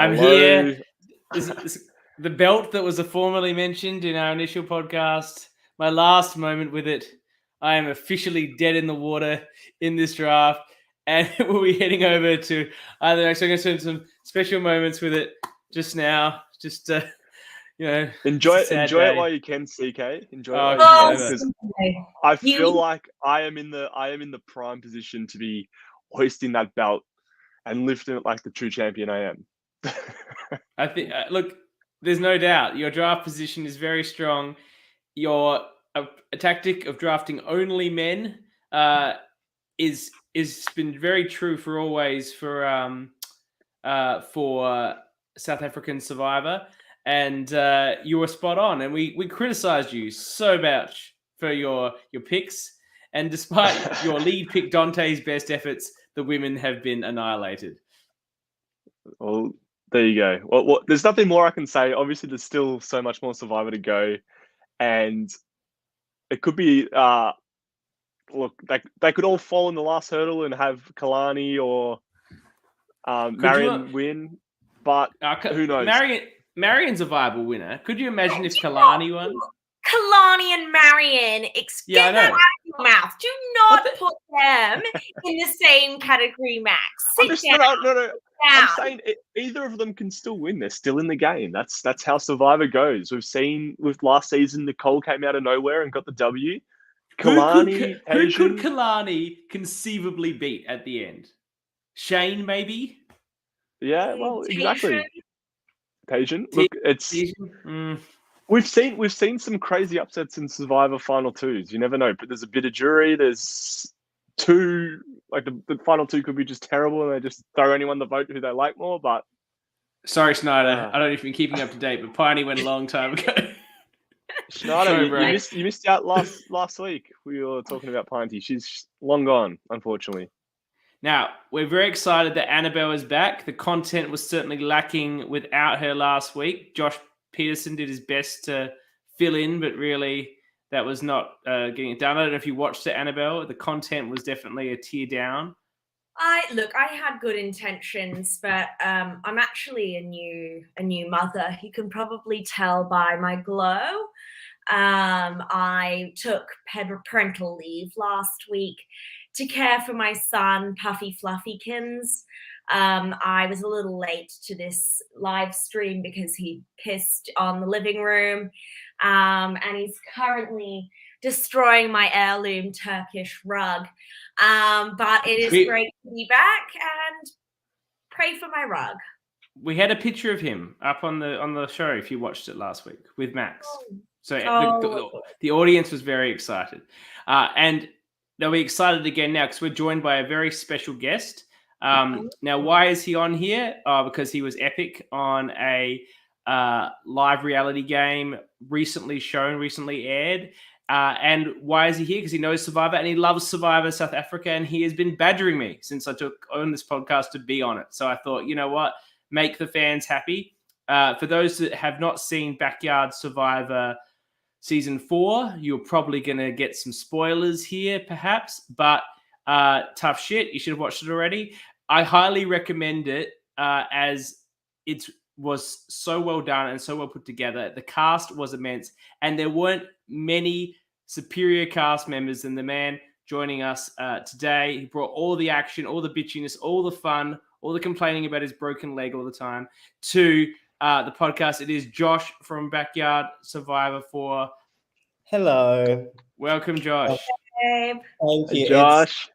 I'm here. This is the belt that was formerly mentioned in our initial podcast. My last moment with it. I am officially dead in the water in this draft, and we'll be heading over to either. Actually, I'm going to spend some special moments with it just now. Just enjoy it while you can, CK. Enjoy it while you can, because I feel like I am in the prime position to be hoisting that belt and lifting it like the true champion I am. I think. Look, there's no doubt your draft position is very strong. Your a tactic of drafting only men is been very true for always for South African Survivor, and you were spot on. And we criticized you so much for your picks, and despite your lead pick Dante's best efforts, the women have been annihilated. Well, there you go. Well, there's nothing more I can say. Obviously, there's still so much more Survivor to go, and it could be look, they could all fall in the last hurdle and have Kalani or Marion win, but who knows? Marion's a viable winner. Could you imagine if Kalani won? Kalani and Marion, get that out of your mouth. Do not put them in the same category, Max. No. I'm saying either of them can still win. They're still in the game. That's how Survivor goes. We've seen with last season, Nicole came out of nowhere and got the W. Kalani, who could Kalani conceivably beat at the end? Shane, maybe? Yeah, well, exactly. Tajan. Look, it's we've seen some crazy upsets in Survivor Final Twos. You never know, but there's a bit of jury. There's two, like the final two could be just terrible, and they just throw anyone the vote who they like more. But sorry, Schneider, I don't know if you've been keeping up to date, but Piney went a long time ago. Schneider, you missed out last week. We were talking about Piney. She's long gone, unfortunately. Now, we're very excited that Annabel is back. The content was certainly lacking without her last week. Josh Peterson did his best to fill in, but really that was not getting it done. I don't know if you watched it, Annabel. The content was definitely a tier down. I had good intentions, but I'm actually a new mother. You can probably tell by my glow. I took parental leave last week to care for my son, Puffy Fluffykins. I was a little late to this live stream because he pissed on the living room, and he's currently destroying my heirloom Turkish rug. But it is great to be back, and pray for my rug. We had a picture of him up on the show if you watched it last week with Max. So the audience was very excited. And they'll be excited again now because we're joined by a very special guest. Now, why is he on here? Because he was epic on a live reality game recently aired. And why is he here? Because he knows Survivor and he loves Survivor South Africa, and he has been badgering me since I took on this podcast to be on it. So I thought, you know what? Make the fans happy. For those that have not seen Backyard Survivor Season 4, you're probably going to get some spoilers here, perhaps. But tough shit. You should have watched it already. I highly recommend it as it was so well done and so well put together. The cast was immense, and there weren't many superior cast members than the man joining us today. He brought all the action, all the bitchiness, all the fun, all the complaining about his broken leg all the time to the podcast. It is Josh from Backyard Survivor 4. Hello. Welcome, Josh. Hey. Thank you. Josh.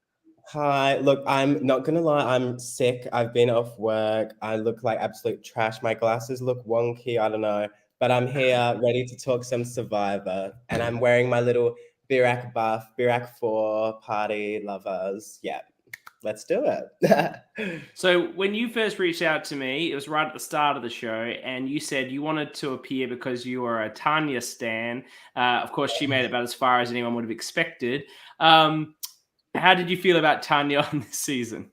Hi. Look, I'm not going to lie. I'm sick. I've been off work. I look like absolute trash. My glasses look wonky. I don't know. But I'm here ready to talk some Survivor. And I'm wearing my little Birack buff, Birack 4 party lovers. Yeah. Let's do it. So when you first reached out to me, it was right at the start of the show, and you said you wanted to appear because you were a Tanya stan. Of course, she made it about as far as anyone would have expected. How did you feel about Tanya on this season?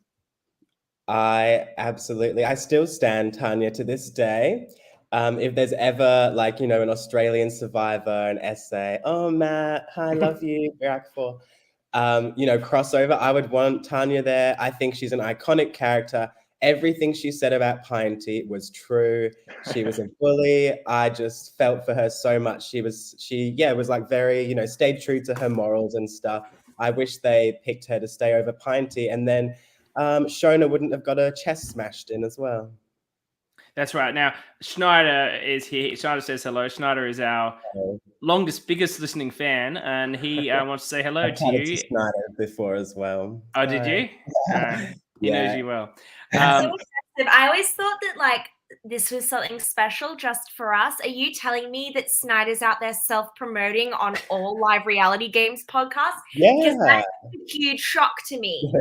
I still stand Tanya to this day. If there's ever, like, you know, an Australian Survivor, an essay, oh, Matt, I love you, Birack 4. Crossover, I would want Tanya there. I think she's an iconic character. everything she said about Pinty was true. She was a bully. I just felt for her so much. She was like very, you know, stayed true to her morals and stuff. I wish they picked her to stay over Pinty, and then Shona wouldn't have got her chest smashed in as well. That's right. Now, Schneider is here. Schneider says hello. Schneider is our biggest listening fan, and he wants to say hello to you. Schneider before as well. Oh, did you? He knows you well. That's so impressive. I always thought that like this was something special just for us. Are you telling me that Snyder's out there self-promoting on all live reality games podcasts? Yeah. Because that's a huge shock to me.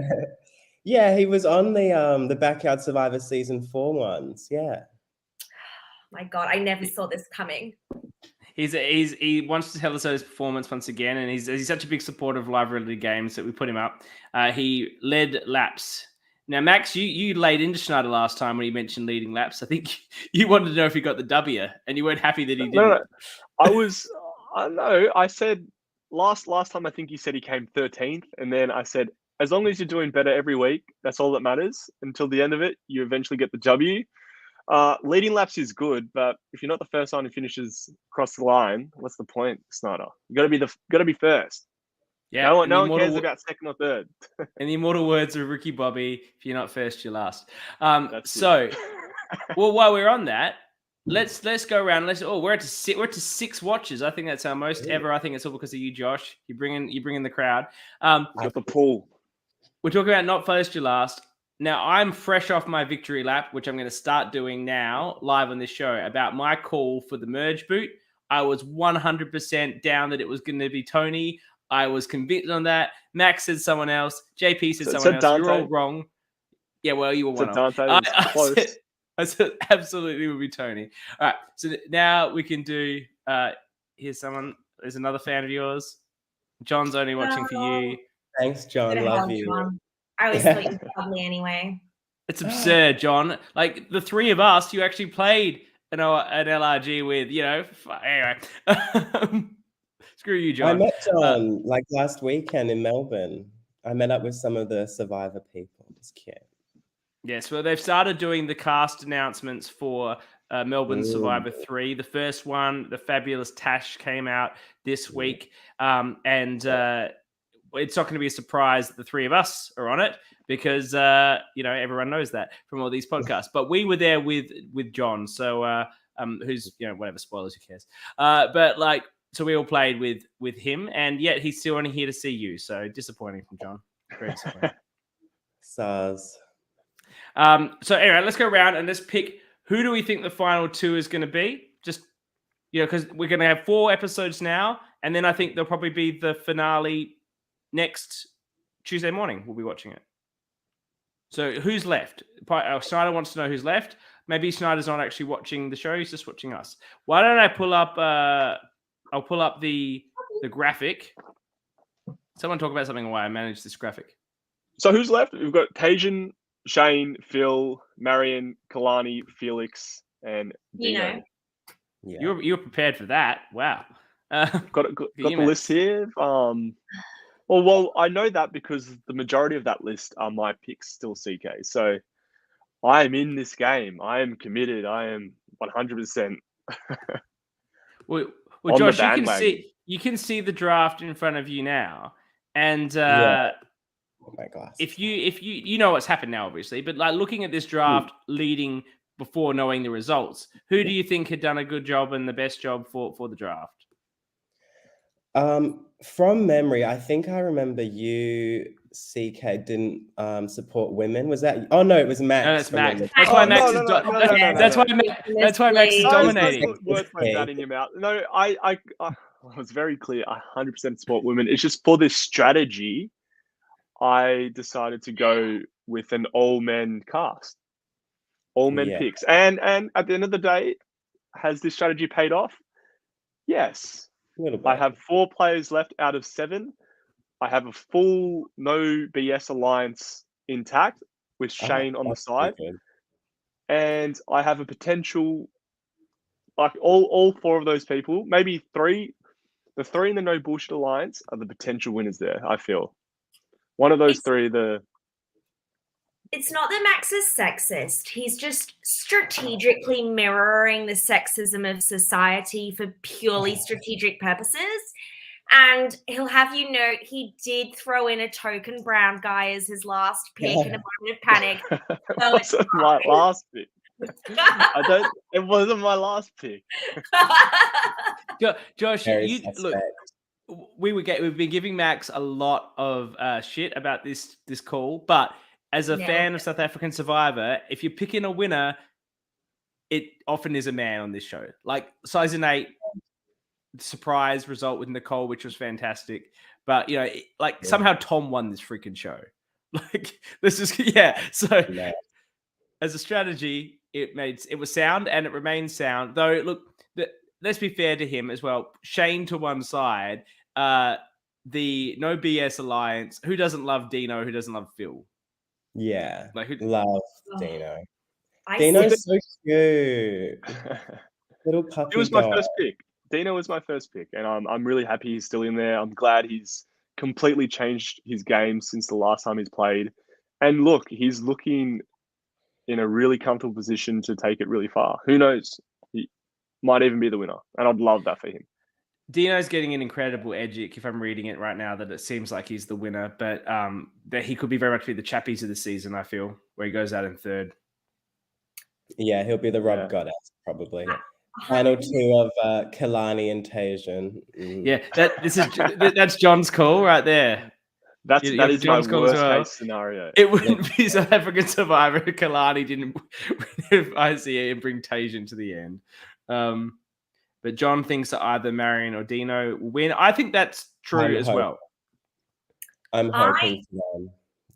Yeah, he was on the Backyard Survivor season 4 ones. Yeah. My God, I never saw this coming. He wants to tell us his performance once again, and he's such a big supporter of live reality games that we put him up. He led laps. Now, Max, you laid into Schneider last time when he mentioned leading laps. I think you wanted to know if he got the W, and you weren't happy that he didn't. No. I said last time I think you said he came 13th, and then I said as long as you're doing better every week, that's all that matters. Until the end of it, you eventually get the W. Leading laps is good, but if you're not the first one who finishes across the line, what's the point, Snyder? You got to be first. Yeah, no one cares about second or third. In the immortal words of Ricky Bobby, if you're not first, you're last. Well, while we're on that, let's go around. We're at 6 watches. I think that's our most ever. I think it's all because of you, Josh. You bring in the crowd. Got the pool. We're talking about not first, you're last. Now, I'm fresh off my victory lap, which I'm going to start doing now live on this show, about my call for the merge boot. I was 100% down that it was going to be Tony. I was convinced on that. Max said someone else. JP said someone else. Dante. You're all wrong. Yeah, well, you were one of them. I said absolutely would be Tony. All right, so now we can do, here's someone, there's another fan of yours. John's only watching for you. Thanks, John. Love you. John. I always thought you were lovely anyway. It's absurd, John. Like the three of us, you actually played an LRG with, you know. Anyway, screw you, John. I met John like last weekend in Melbourne. I met up with some of the Survivor people. It's cute. Yes, well, they've started doing the cast announcements for Melbourne Survivor 3. The first one, the fabulous Tash, came out this week, and it's not going to be a surprise that the three of us are on it because everyone knows that from all these podcasts. But we were there with John, so who's whatever, spoilers, who cares? So we all played with him, and yet he's still only here to see you. So disappointing from John. Very disappointing. SARS. So anyway, let's go around and let's pick who do we think the final 2 is going to be. Just because we're going to have 4 episodes now, and then I think there'll probably be the finale next Tuesday morning. We'll be watching it. So who's left? Schneider wants to know who's left. Maybe Schneider's not actually watching the show; he's just watching us. Why don't I pull up? I'll pull up the graphic. Someone talk about something while I manage this graphic. So who's left? We've got Tajin, Shane, Phil, Marion, Kalani, Felix, and Dino. Yeah. You were prepared for that. Wow. Got the list here. Well, I know that because the majority of that list are my picks still, CK. So I am in this game. I am committed. I am 100%. Well, Josh, you can see the draft in front of you now, and Oh my gosh. if you know what's happened now, obviously, but like looking at this draft leading before knowing the results, who do you think had done a good job and the best job for the draft? From memory, I think I remember you, CK, didn't support women. Was that? Oh no, it was Max. No, that's Max. Women. That's why Max is. That's why Max is dominating. Words like that in your mouth. No, I was very clear. 100% support women. It's just for this strategy, I decided to go with an all-men cast, all-men picks, and at the end of the day, has this strategy paid off? Yes. I have 4 players left out of 7. I have a full no BS alliance intact with Shane on the side. And I have a potential, like all 4 of those people, maybe 3, the 3 in the no bullshit alliance are the potential winners there, I feel. One of those 3, It's not that Max is sexist. He's just strategically mirroring the sexism of society for purely strategic purposes. And he'll have you note he did throw in a token brown guy as his last pick in a moment of panic. It wasn't my last pick. It wasn't my last pick. Josh, Very look. suspect. We've been giving Max a lot of shit about this call, but as a fan of South African Survivor, if you're picking a winner, it often is a man on this show. Like Season 8, surprise result with Nicole, which was fantastic. But somehow Tom won this freaking show. Like this is So as a strategy, it was sound and it remains sound. Though look, let's be fair to him as well. Shane to one side, the No BS Alliance. Who doesn't love Dino? Who doesn't love Phil? Yeah, Like love Dino. Dino's so cute. Little puppy. It was my first pick. Dino was my first pick, and I'm really happy he's still in there. I'm glad he's completely changed his game since the last time he's played. And look, he's looking in a really comfortable position to take it really far. Who knows? He might even be the winner, and I'd love that for him. Dino's getting an incredible edgic if I'm reading it right now that it seems like he's the winner, but that he could be very much be the chappies of the season, I feel, where he goes out in third. Yeah, he'll be the Rob Goddess, probably. Final two of Kalani and Tajan. Yeah, that's John's call right there. That is John's my worst case scenario. It wouldn't be South African Survivor if Kalani didn't win ICA and bring Tajan to the end. But John thinks that either Marion or Dino will win. I think that's true as well. I'm hoping for them.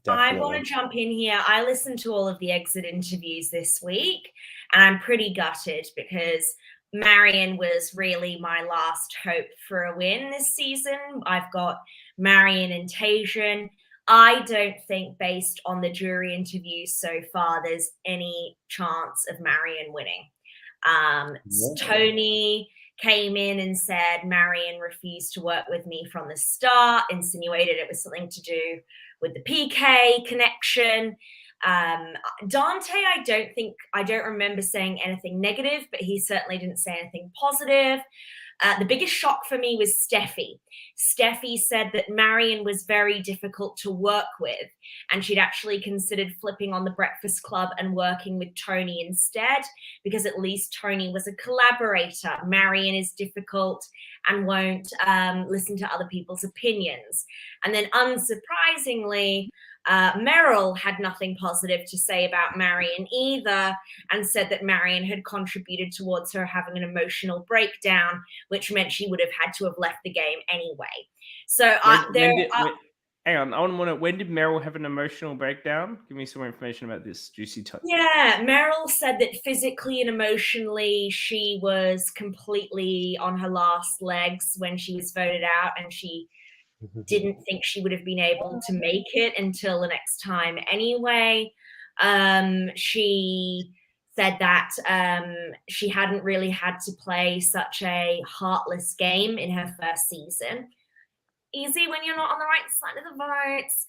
I want to jump in here. I listened to all of the exit interviews this week, and I'm pretty gutted because Marion was really my last hope for a win this season. I've got Marion and Tajan. I don't think, based on the jury interviews so far, there's any chance of Marion winning. Tony came in and said Marion refused to work with me from the start, insinuated it was something to do with the PK connection. Dante, I don't remember saying anything negative, but he certainly didn't say anything positive. The biggest shock for me was Steffi. Steffi said that Marion was very difficult to work with, and she'd actually considered flipping on the Breakfast Club and working with Tony instead, because at least Tony was a collaborator. Marion is difficult and won't listen to other people's opinions. And then unsurprisingly, Meryl had nothing positive to say about Marion either, and said that Marion had contributed towards her having an emotional breakdown, which meant she would have had to have left the game anyway. So hang on, I want to know, when did Meryl have an emotional breakdown? Give me some more information about this juicy topic. Yeah, Meryl said that physically and emotionally she was completely on her last legs when she was voted out, and she didn't think she would have been able to make it until the next time anyway. She said that she hadn't really had to play such a heartless game in her first season. Easy when you're not on the right side of the votes.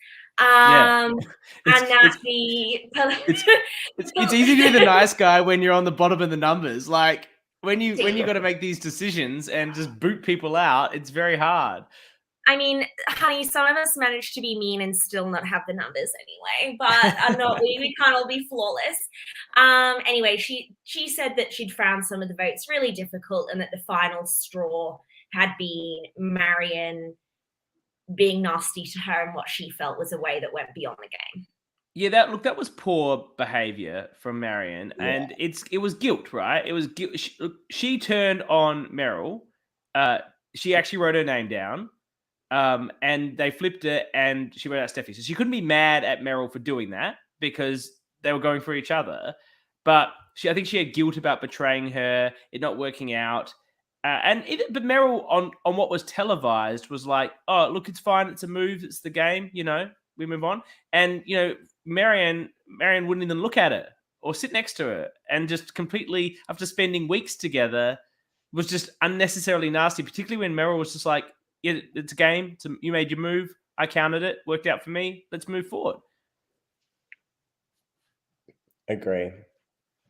It's easy to be the nice guy when you're on the bottom of the numbers. Like when you got to make these decisions and just boot people out, it's very hard. I mean, honey, some of us manage to be mean and still not have the numbers anyway, but we can't all be flawless. Anyway, she said that she'd found some of the votes really difficult, and that the final straw had been Marion being nasty to her and what she felt was a way that went beyond the game. Yeah, that was poor behavior from Marion, and it was guilt, right? It was guilt. She turned on Meryl. She actually wrote her name down. And they flipped it, and she wrote out Steffi. So she couldn't be mad at Meryl for doing that because they were going for each other. But I think she had guilt about betraying her, it not working out. But Meryl on what was televised was like, oh, look, it's fine. It's a move. It's the game. We move on. And, Marion wouldn't even look at her or sit next to her, and just completely, after spending weeks together, was just unnecessarily nasty, particularly when Meryl was just like, yeah, it's a game. You made your move. I counted it. Worked out for me. Let's move forward. Agree.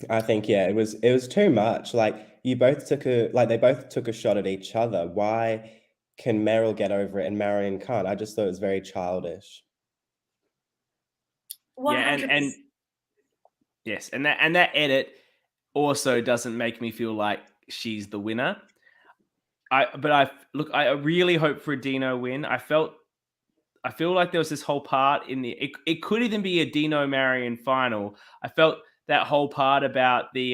I think it was too much. Like they both took a shot at each other. Why can Meryl get over it and Marion can't? I just thought it was very childish. 100%. and yes, and that edit also doesn't make me feel like she's the winner. I really hope for a Dino win. I feel like there was this whole part in it could even be a Dino Marion final. I felt that whole part about the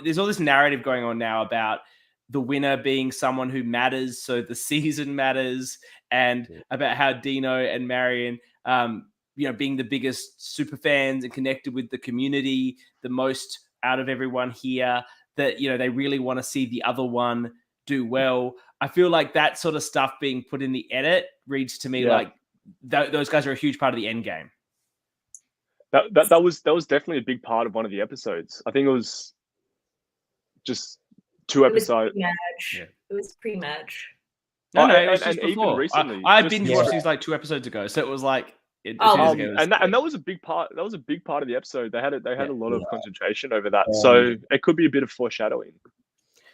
there's all this narrative going on now about the winner being someone who matters, so the season matters, and about how Dino and Marion being the biggest super fans and connected with the community the most out of everyone here, that they really want to see the other one do well. I feel like that sort of stuff being put in the edit reads to me like those guys are a huge part of the end game. That was definitely a big part of one of the episodes. I think it was just 2 episodes. It was pre-merge. No, it was just and before. even recently, I binge watched these like 2 episodes ago, so it was like. And that was a big part. That was a big part of the episode. They had a lot of concentration over that, so it could be a bit of foreshadowing.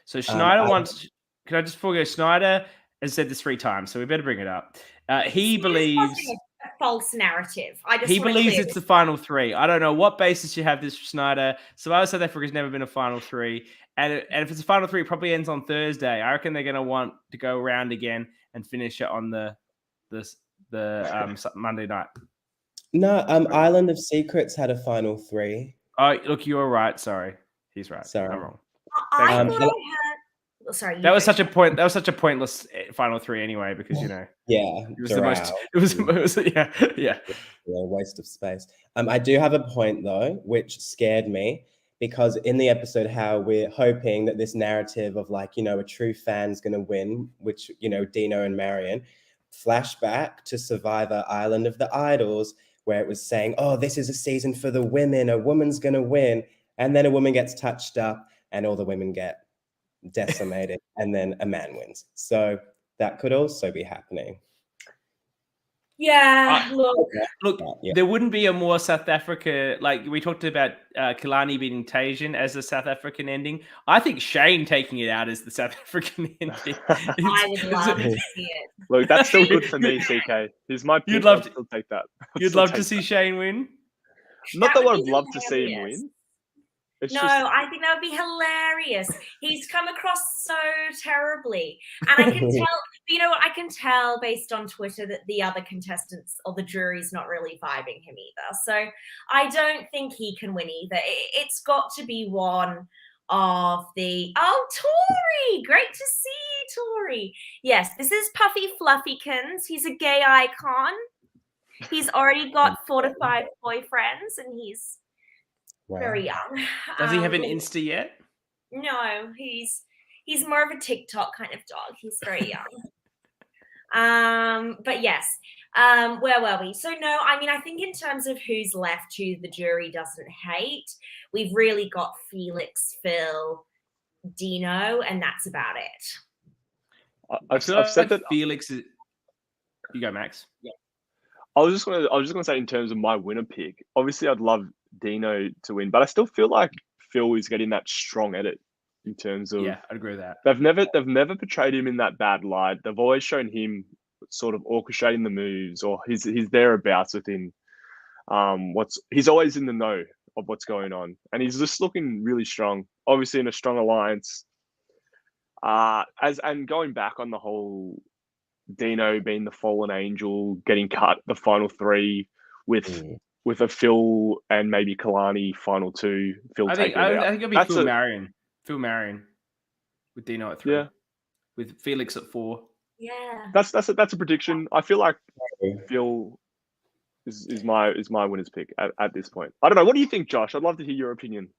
So Schneider wants. Can I just before we go? Schneider has said this 3 times, so we better bring it up. He believes a false narrative. He believes it's the final 3. I don't know what basis you have this, Schneider. Survivor South Africa's never been a final 3, and if it's a final 3, it probably ends on Thursday. I reckon they're going to want to go around again and finish it on the Monday night. No, Island of Secrets had a final 3. Oh, look, you were right. Sorry, he's right. Sorry, I'm wrong. Sorry. That was such a pointless final 3 anyway, because it was the most. It was yeah. Waste of space. I do have a point though, which scared me, because in the episode, how we're hoping that this narrative of a true fan's going to win, which Dino and Marion, flashback to Survivor Island of the Idols, where it was saying, oh, this is a season for the women, a woman's going to win, and then a woman gets touched up and all the women get decimated and then a man wins. So that could also be happening. Look, there wouldn't be a more South Africa, like we talked about Kilani beating Tajan as the South African ending. I think Shane taking it out is the South African ending. I would love to see it. Look, that's still good for me, CK. He's my pick. I'll still take that. You'd love to see Shane win? Not that I'd love to see him win. I think that would be hilarious. He's come across so terribly. And I can tell, I can tell based on Twitter that the other contestants or the jury's not really vibing him either. So I don't think he can win either. It's got to be one of the... Oh, Tori! Great to see you, Tori. Yes, this is Puffy Fluffykins. He's a gay icon. He's already got 4 to 5 boyfriends, and he's... very young. Does he have an Insta yet? No, he's more of a TikTok kind of dog. He's very young. But yes, where were we? So no, I mean, I think in terms of who's left, who the jury doesn't hate, we've really got Felix, Phil, Dino, and that's about it. I've said that Felix is. You go, Max. Yeah. I was just gonna say, in terms of my winner pick, obviously I'd love Dino to win, but I still feel like Phil is getting that strong edit in terms of. Yeah, I'd agree with that. They've never portrayed him in that bad light. They've always shown him sort of orchestrating the moves, or he's thereabouts within. He's always in the know of what's going on, and he's just looking really strong. Obviously, in a strong alliance. And going back on the whole Dino being the fallen angel, getting cut the final 3 with a Phil and maybe Kalani final 2. Phil, I think it'll be Phil Marion. Phil Marion with Dino at 3. Yeah. With Felix at 4. Yeah. That's a prediction. I feel like Phil is my winner's pick at this point. I don't know. What do you think, Josh? I'd love to hear your opinion.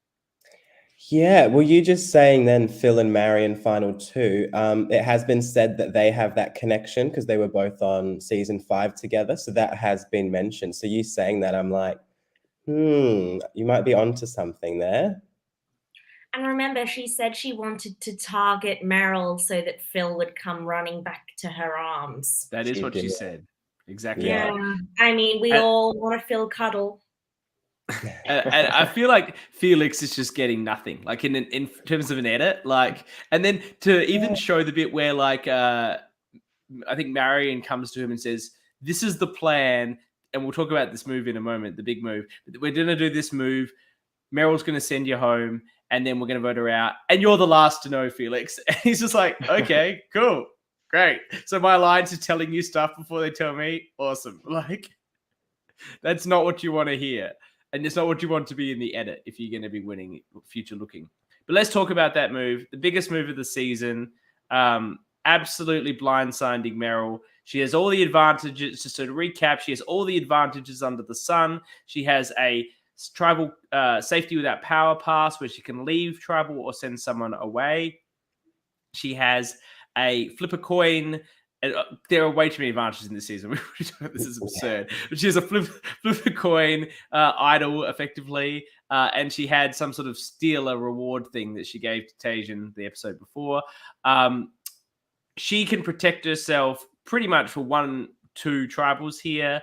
Yeah, well, you just saying then Phil and Marion final 2. It has been said that they have that connection because they were both on season 5 together. So that has been mentioned. So you saying that, I'm like, you might be onto something there. And remember, she said she wanted to target Meryl so that Phil would come running back to her arms. That is what she said. Exactly. Yeah. Right. I mean, we all want to Phil cuddle. And I feel like Felix is just getting nothing, like in terms of an edit, like, and then to even show the bit where like I think Marion comes to him and says, "This is the plan," and we'll talk about this move in a moment, the big move. We're gonna do this move. Meryl's gonna send you home, and then we're gonna vote her out, and you're the last to know, Felix. And he's just like, "Okay, cool, great." So my lines are telling you stuff before they tell me. Awesome, like. That's not what you want to hear. And it's not what you want to be in the edit if you're going to be winning future looking. But let's talk about that move. The biggest move of the season. Absolutely blindsiding Meryl. She has all the advantages. Just to recap, she has all the advantages under the sun. She has a tribal safety without power pass where she can leave tribal or send someone away. She has a flip a coin. And there are way too many advantages in this season. This is absurd. But she has a flip a coin idol, effectively. And she had some sort of steal a reward thing that she gave to Tajan the episode before. She can protect herself pretty much for 1-2 tribals here.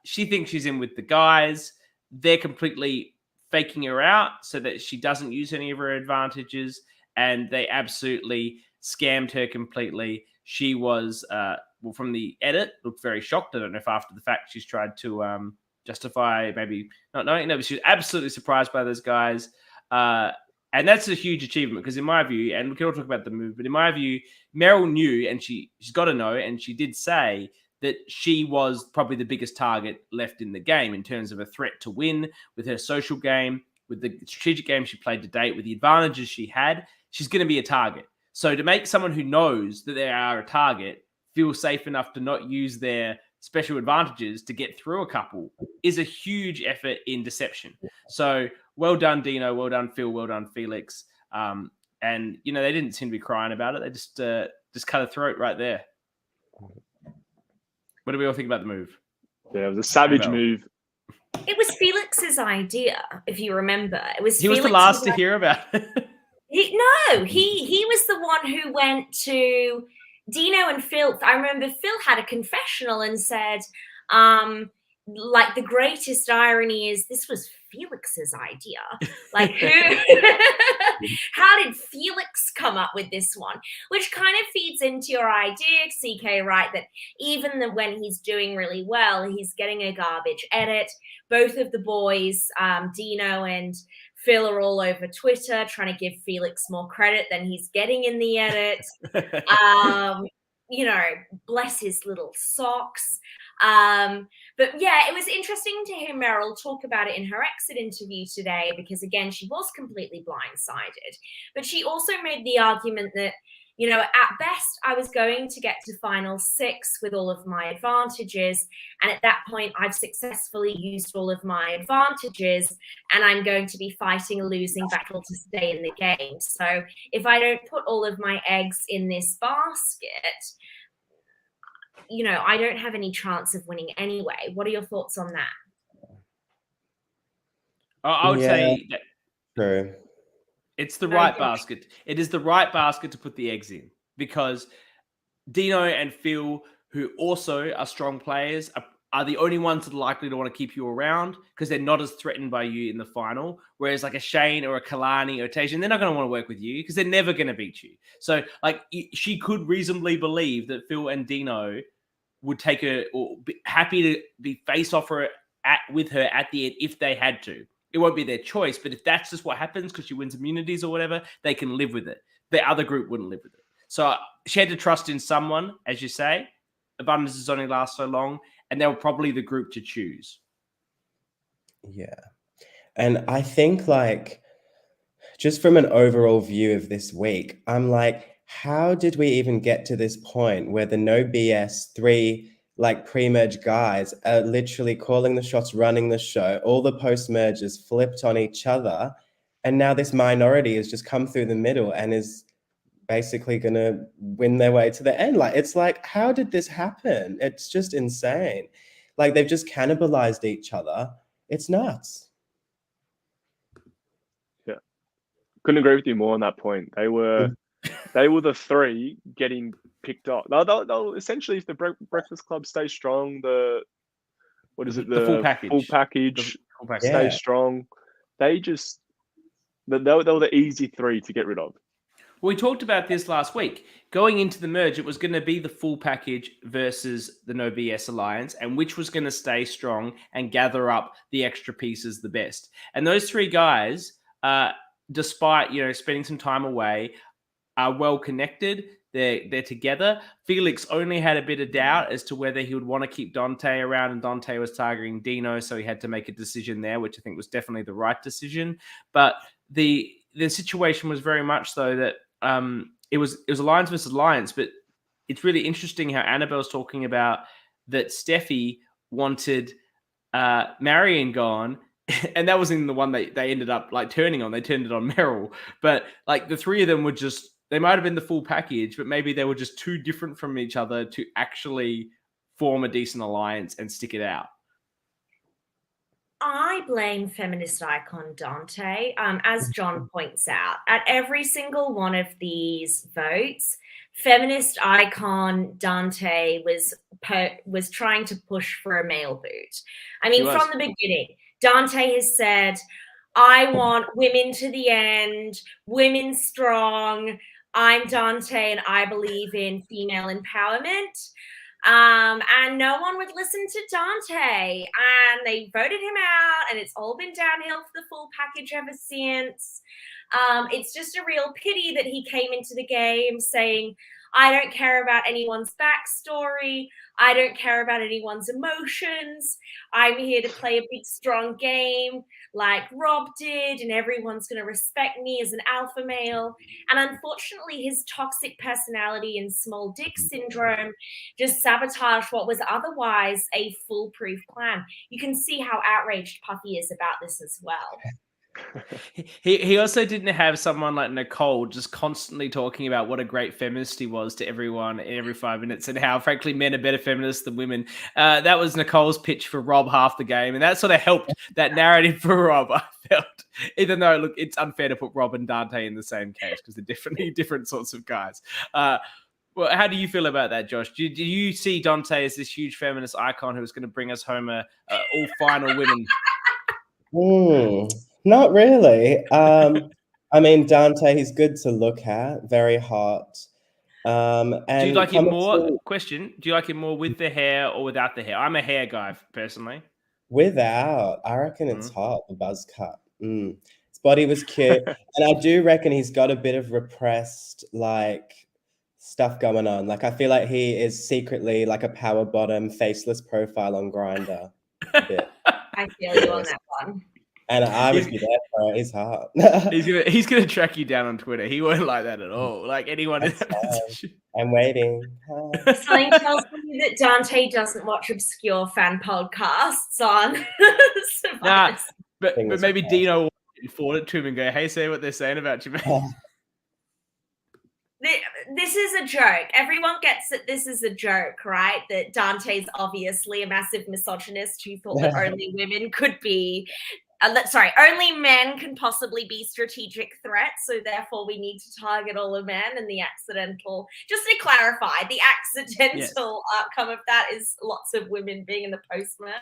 She thinks she's in with the guys. They're completely faking her out so that she doesn't use any of her advantages. And they absolutely scammed her completely. She was, well, from the edit, looked very shocked. I don't know if after the fact she's tried to justify maybe not knowing. No, but she was absolutely surprised by those guys. And that's a huge achievement because in my view, and we can all talk about the move, but in my view, Meryl knew, and she's got to know, and she did say that she was probably the biggest target left in the game in terms of a threat to win with her social game, with the strategic game she played to date, with the advantages she had. She's going to be a target. So to make someone who knows that they are a target feel safe enough to not use their special advantages to get through a couple is a huge effort in deception. So well done, Dino. Well done, Phil. Well done, Felix. And, you know, they didn't seem to be crying about it. They just cut a throat right there. What do we all think about the move? Yeah, it was a savage move. It was Felix's idea, if you remember. It was. He was the last to hear about it. He was the one who went to Dino and Phil. I remember Phil had a confessional and said, like, the greatest irony is this was Felix's idea. Like, how did Felix come up with this one? Which kind of feeds into your idea, CK, right? That even when he's doing really well, he's getting a garbage edit. Both of the boys, Dino and Phil, are all over Twitter trying to give Felix more credit than he's getting in the edit. You know, bless his little socks. But yeah, it was interesting to hear Meryl talk about it in her exit interview today, because again, she was completely blindsided. But she also made the argument that, you know, at best, I was going to get to final 6 with all of my advantages. And at that point, I've successfully used all of my advantages, and I'm going to be fighting a losing battle to stay in the game. So if I don't put all of my eggs in this basket, you know, I don't have any chance of winning anyway. What are your thoughts on that? I would say that true. It's the right basket. It is the right basket to put the eggs in, because Dino and Phil, who also are strong players, are the only ones that are likely to want to keep you around because they're not as threatened by you in the final. Whereas like a Shane or a Kalani or a Tajan, they're not going to want to work with you because they're never going to beat you. So like she could reasonably believe that Phil and Dino would take her, or be happy to be face off her with her at the end if they had to. It won't be their choice, but if that's just what happens because she wins immunities or whatever, they can live with it. The other group wouldn't live with it. So she had to trust in someone, as you say. Abundances only last so long, and they were probably the group to choose. Yeah. And I think, like, just from an overall view of this week, I'm like, how did we even get to this point where the no BS 3 like pre-merge guys are literally calling the shots, running the show, all the post-mergers flipped on each other, and now this minority has just come through the middle and is basically going to win their way to the end? Like, it's like, how did this happen? It's just insane. Like, they've just cannibalized each other. It's nuts. Yeah. Couldn't agree with you more on that point. They were the 3 getting picked up. They'll essentially, if the Breakfast Club stays strong, the what is it? The full package. Full package. The full package. Stay Yeah. strong. They were the easy 3 to get rid of. We talked about this last week. Going into the merge, it was going to be the full package versus the No BS Alliance, and which was going to stay strong and gather up the extra pieces the best. And those 3 guys, despite spending some time away, are well connected. They're together. Felix only had a bit of doubt as to whether he would want to keep Dante around, and Dante was targeting Dino, so he had to make a decision there, which I think was definitely the right decision. But the situation was very much though that it was Alliance versus Alliance, but it's really interesting how Annabel's talking about that Steffi wanted Marion gone, and that was in the one they ended up like turning on. They turned it on Meryl, but like the 3 of them were just, they might have been the full package, but maybe they were just too different from each other to actually form a decent alliance and stick it out. I blame feminist icon Dante. As John points out, at every single one of these votes, feminist icon Dante was trying to push for a male boot. I mean, from the beginning, Dante has said, I want women to the end, women strong. I'm Dante and I believe in female empowerment. And no one would listen to Dante, and they voted him out, and it's all been downhill for the full package ever since. It's just a real pity that he came into the game saying, I don't care about anyone's backstory. I don't care about anyone's emotions. I'm here to play a big, strong game like Rob did, and everyone's going to respect me as an alpha male. And unfortunately, his toxic personality and small dick syndrome just sabotaged what was otherwise a foolproof plan. You can see how outraged Puffy is about this as well. He also didn't have someone like Nicole just constantly talking about what a great feminist he was to everyone in every 5 minutes, and how frankly men are better feminists than women. That was Nicole's pitch for Rob half the game, and that sort of helped that narrative for Rob, I felt. Even though, look, it's unfair to put Rob and Dante in the same case because they're definitely different sorts of guys. Well, how do you feel about that, Josh? Do you see Dante as this huge feminist icon who is going to bring us home all final women? Not really. I mean, Dante, he's good to look at, very hot. And do you like him more? Question: do you like him more with the hair or without the hair? I'm a hair guy personally. Without, I reckon it's hot. The buzz cut. His body was cute, and I do reckon he's got a bit of repressed like stuff going on. Like I feel like he is secretly like a power bottom, faceless profile on Grindr. I feel you on that one. And I would be there for it. He's hot. he's gonna track you down on Twitter. He won't like that at all. Like anyone in that position. I'm waiting. Something tells me that Dante doesn't watch obscure fan podcasts on. Nah, but maybe Dino will forward it to him and go, "Hey, say what they're saying about you, man." This is a joke. Everyone gets that this is a joke, right? That Dante's obviously a massive misogynist who thought that only women could be. Only men can possibly be strategic threats, so therefore we need to target all the men, and the accidental, just to clarify, the accidental outcome of that is lots of women being in the post-merge.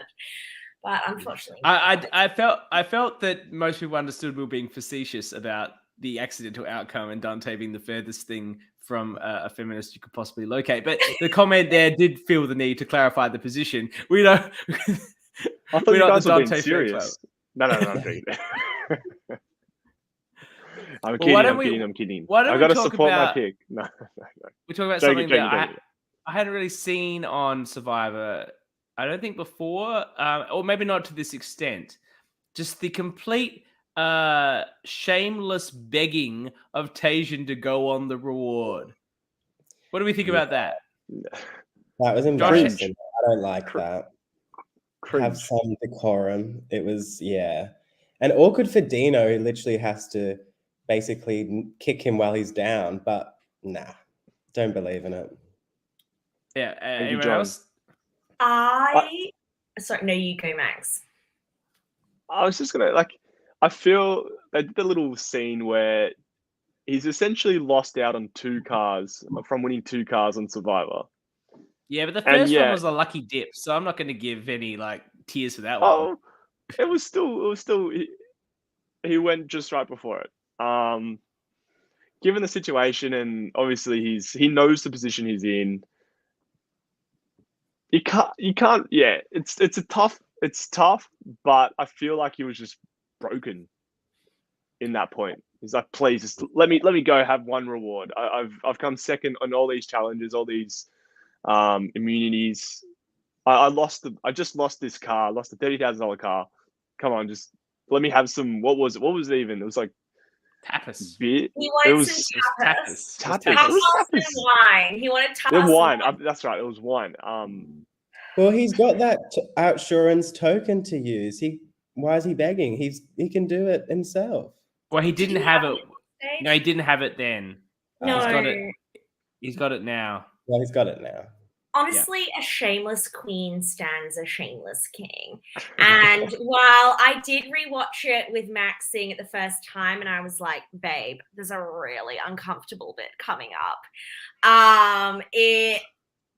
But unfortunately, I felt that most people understood we were being facetious about the accidental outcome and Dante being the furthest thing from a feminist you could possibly locate. But the comment there did feel the need to clarify the position. We don't. I thought you guys were being serious. No, I'm kidding. I'm kidding. I've got to support my pick. No. We talk about something that I hadn't really seen on Survivor. I don't think before, or maybe not to this extent. Just the complete shameless begging of Tajian to go on the reward. What do we think about that? That was embarrassing. I don't like that. Have some decorum. It was, and awkward for Dino, who literally has to basically kick him while he's down. But nah, don't believe in it. Yeah. Anyone else? Sorry, no, you go, Max. I was just gonna I feel they did the little scene where he's essentially lost out on 2 cars from winning 2 cars on Survivor. Yeah, but the first one was a lucky dip, so I'm not going to give any tears for that one. Oh, it was still. He went just right before it. Given the situation, and obviously he knows the position he's in. You can't. Yeah, it's tough, but I feel like he was just broken in that point. He's like, please, just let me go have one reward. I've come second on all these challenges, all these immunities. I just lost this car. I lost a $30,000 car. Come on, just let me have some. What was it? What was it even? It was like tapas. beer. He It wanted was some Tapas. tapas. Tapas. It was tapas and tapas. wine. He wanted tapas. The and wine. That's right. It was wine. Well, he's got that outsurance token to use. Why is he begging? He can do it himself. Well, he didn't have it. stage? No, he didn't have it then. No. He's got it. He's got it now. Well, he's got it now. Honestly, a shameless queen stands a shameless king. And while I did rewatch it with Max seeing it the first time, and I was like, babe, there's a really uncomfortable bit coming up.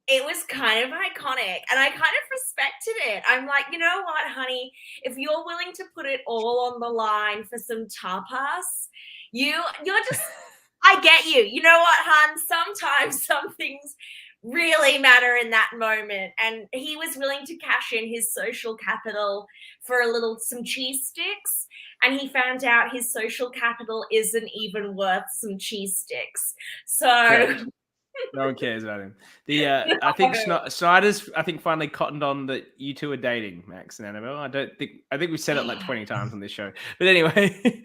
It was kind of iconic, and I kind of respected it. I'm like, you know what, honey? If you're willing to put it all on the line for some tapas, you're just, I get you. You know what, hun? Sometimes some things really matter in that moment. And he was willing to cash in his social capital for some cheese sticks. And he found out his social capital isn't even worth some cheese sticks. So... Correct. No one cares about him. I think Snyder's finally cottoned on that you two are dating, Max and Annabel. I think we've said it like 20 times on this show. But anyway,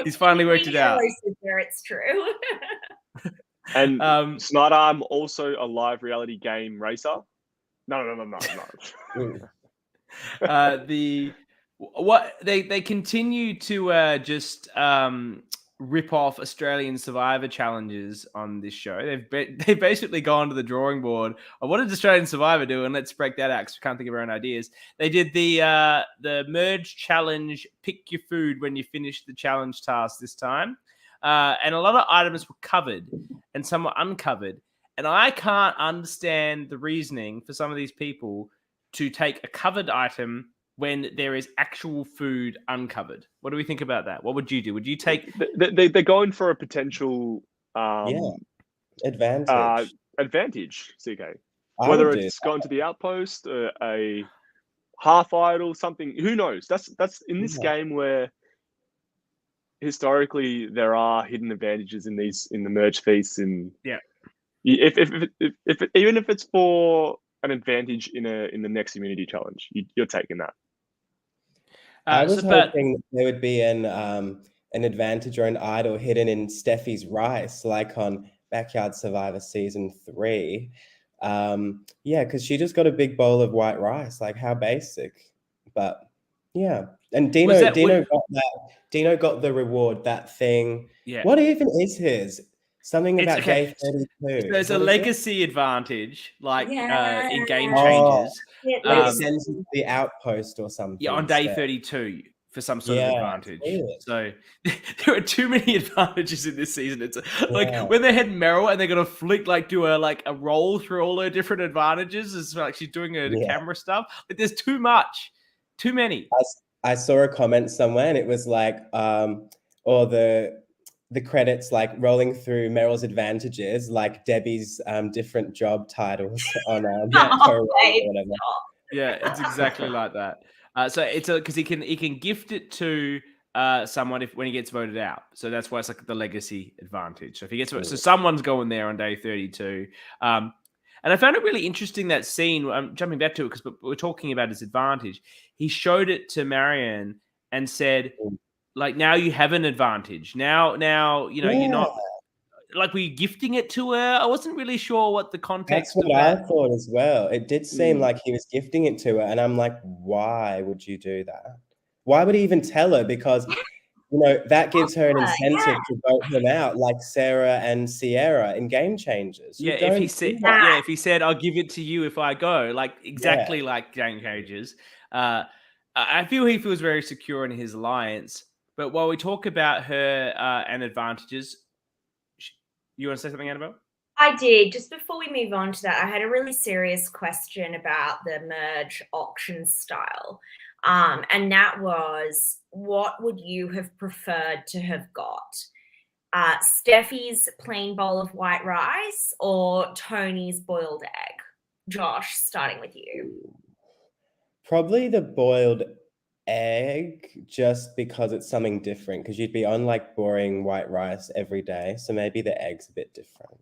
he's finally worked it out. It's true. And Snyder, I'm also a live reality game racer. No. They continue to just rip off Australian Survivor challenges on this show. They've basically gone to the drawing board of what did Australian Survivor do, and let's break that out because we can't think of our own ideas. They did the merge challenge, pick your food when you finish the challenge task this time, and a lot of items were covered and some were uncovered, and I can't understand the reasoning for some of these people to take a covered item when there is actual food uncovered. What do we think about that? What would you do? Would you take... They're going for a potential advantage. Advantage, CK. Whether it's going to the outpost, a half idol, something, who knows? That's in this game where historically there are hidden advantages in the merge feasts, and if even if it's for an advantage in the next immunity challenge, you're taking that. I was hoping there would be an advantage or an idol hidden in Steffi's rice, like on Backyard Survivor Season 3. Because she just got a big bowl of white rice. Like, how basic. But yeah. And Dino got the reward, that thing. Yeah. What even is his? Something about day 32. There's a legacy advantage, like in game changes. It sends you to the outpost or something. Yeah, on day 32 for some sort of advantage. So there are too many advantages in this season. It's like when they had Meryl and they're gonna do a roll through all her different advantages. It's like she's doing her camera stuff. Like there's too much, too many. I saw a comment somewhere and it was like, or the credits like rolling through Meryl's advantages, like Debbie's different job titles on or whatever. Yeah, it's exactly like that. So it's because he can gift it to someone when he gets voted out. So that's why it's like the legacy advantage. So if he gets so someone's going there on day 32. And I found it really interesting, that scene. I'm jumping back to it because we're talking about his advantage. He showed it to Marianne and said, like, now you have an advantage. Now, you're not like, were you gifting it to her? I wasn't really sure what the context. That's what I thought as well. It did seem like he was gifting it to her, and I'm like, why would you do that? Why would he even tell her? Because that gives her an incentive to vote him out, like Sarah and Sierra in Game Changers. If he said, I'll give it to you if I go, like exactly like Game Changers. I feel he feels very secure in his alliance. But while we talk about her and advantages, you want to say something, Annabel? I did. Just before we move on to that, I had a really serious question about the merge auction style. And that was, what would you have preferred to have got? Steffi's plain bowl of white rice or Tony's boiled egg? Josh, starting with you. Probably the boiled egg, just because it's something different, because you'd be on like boring white rice every day. So maybe the egg's a bit different.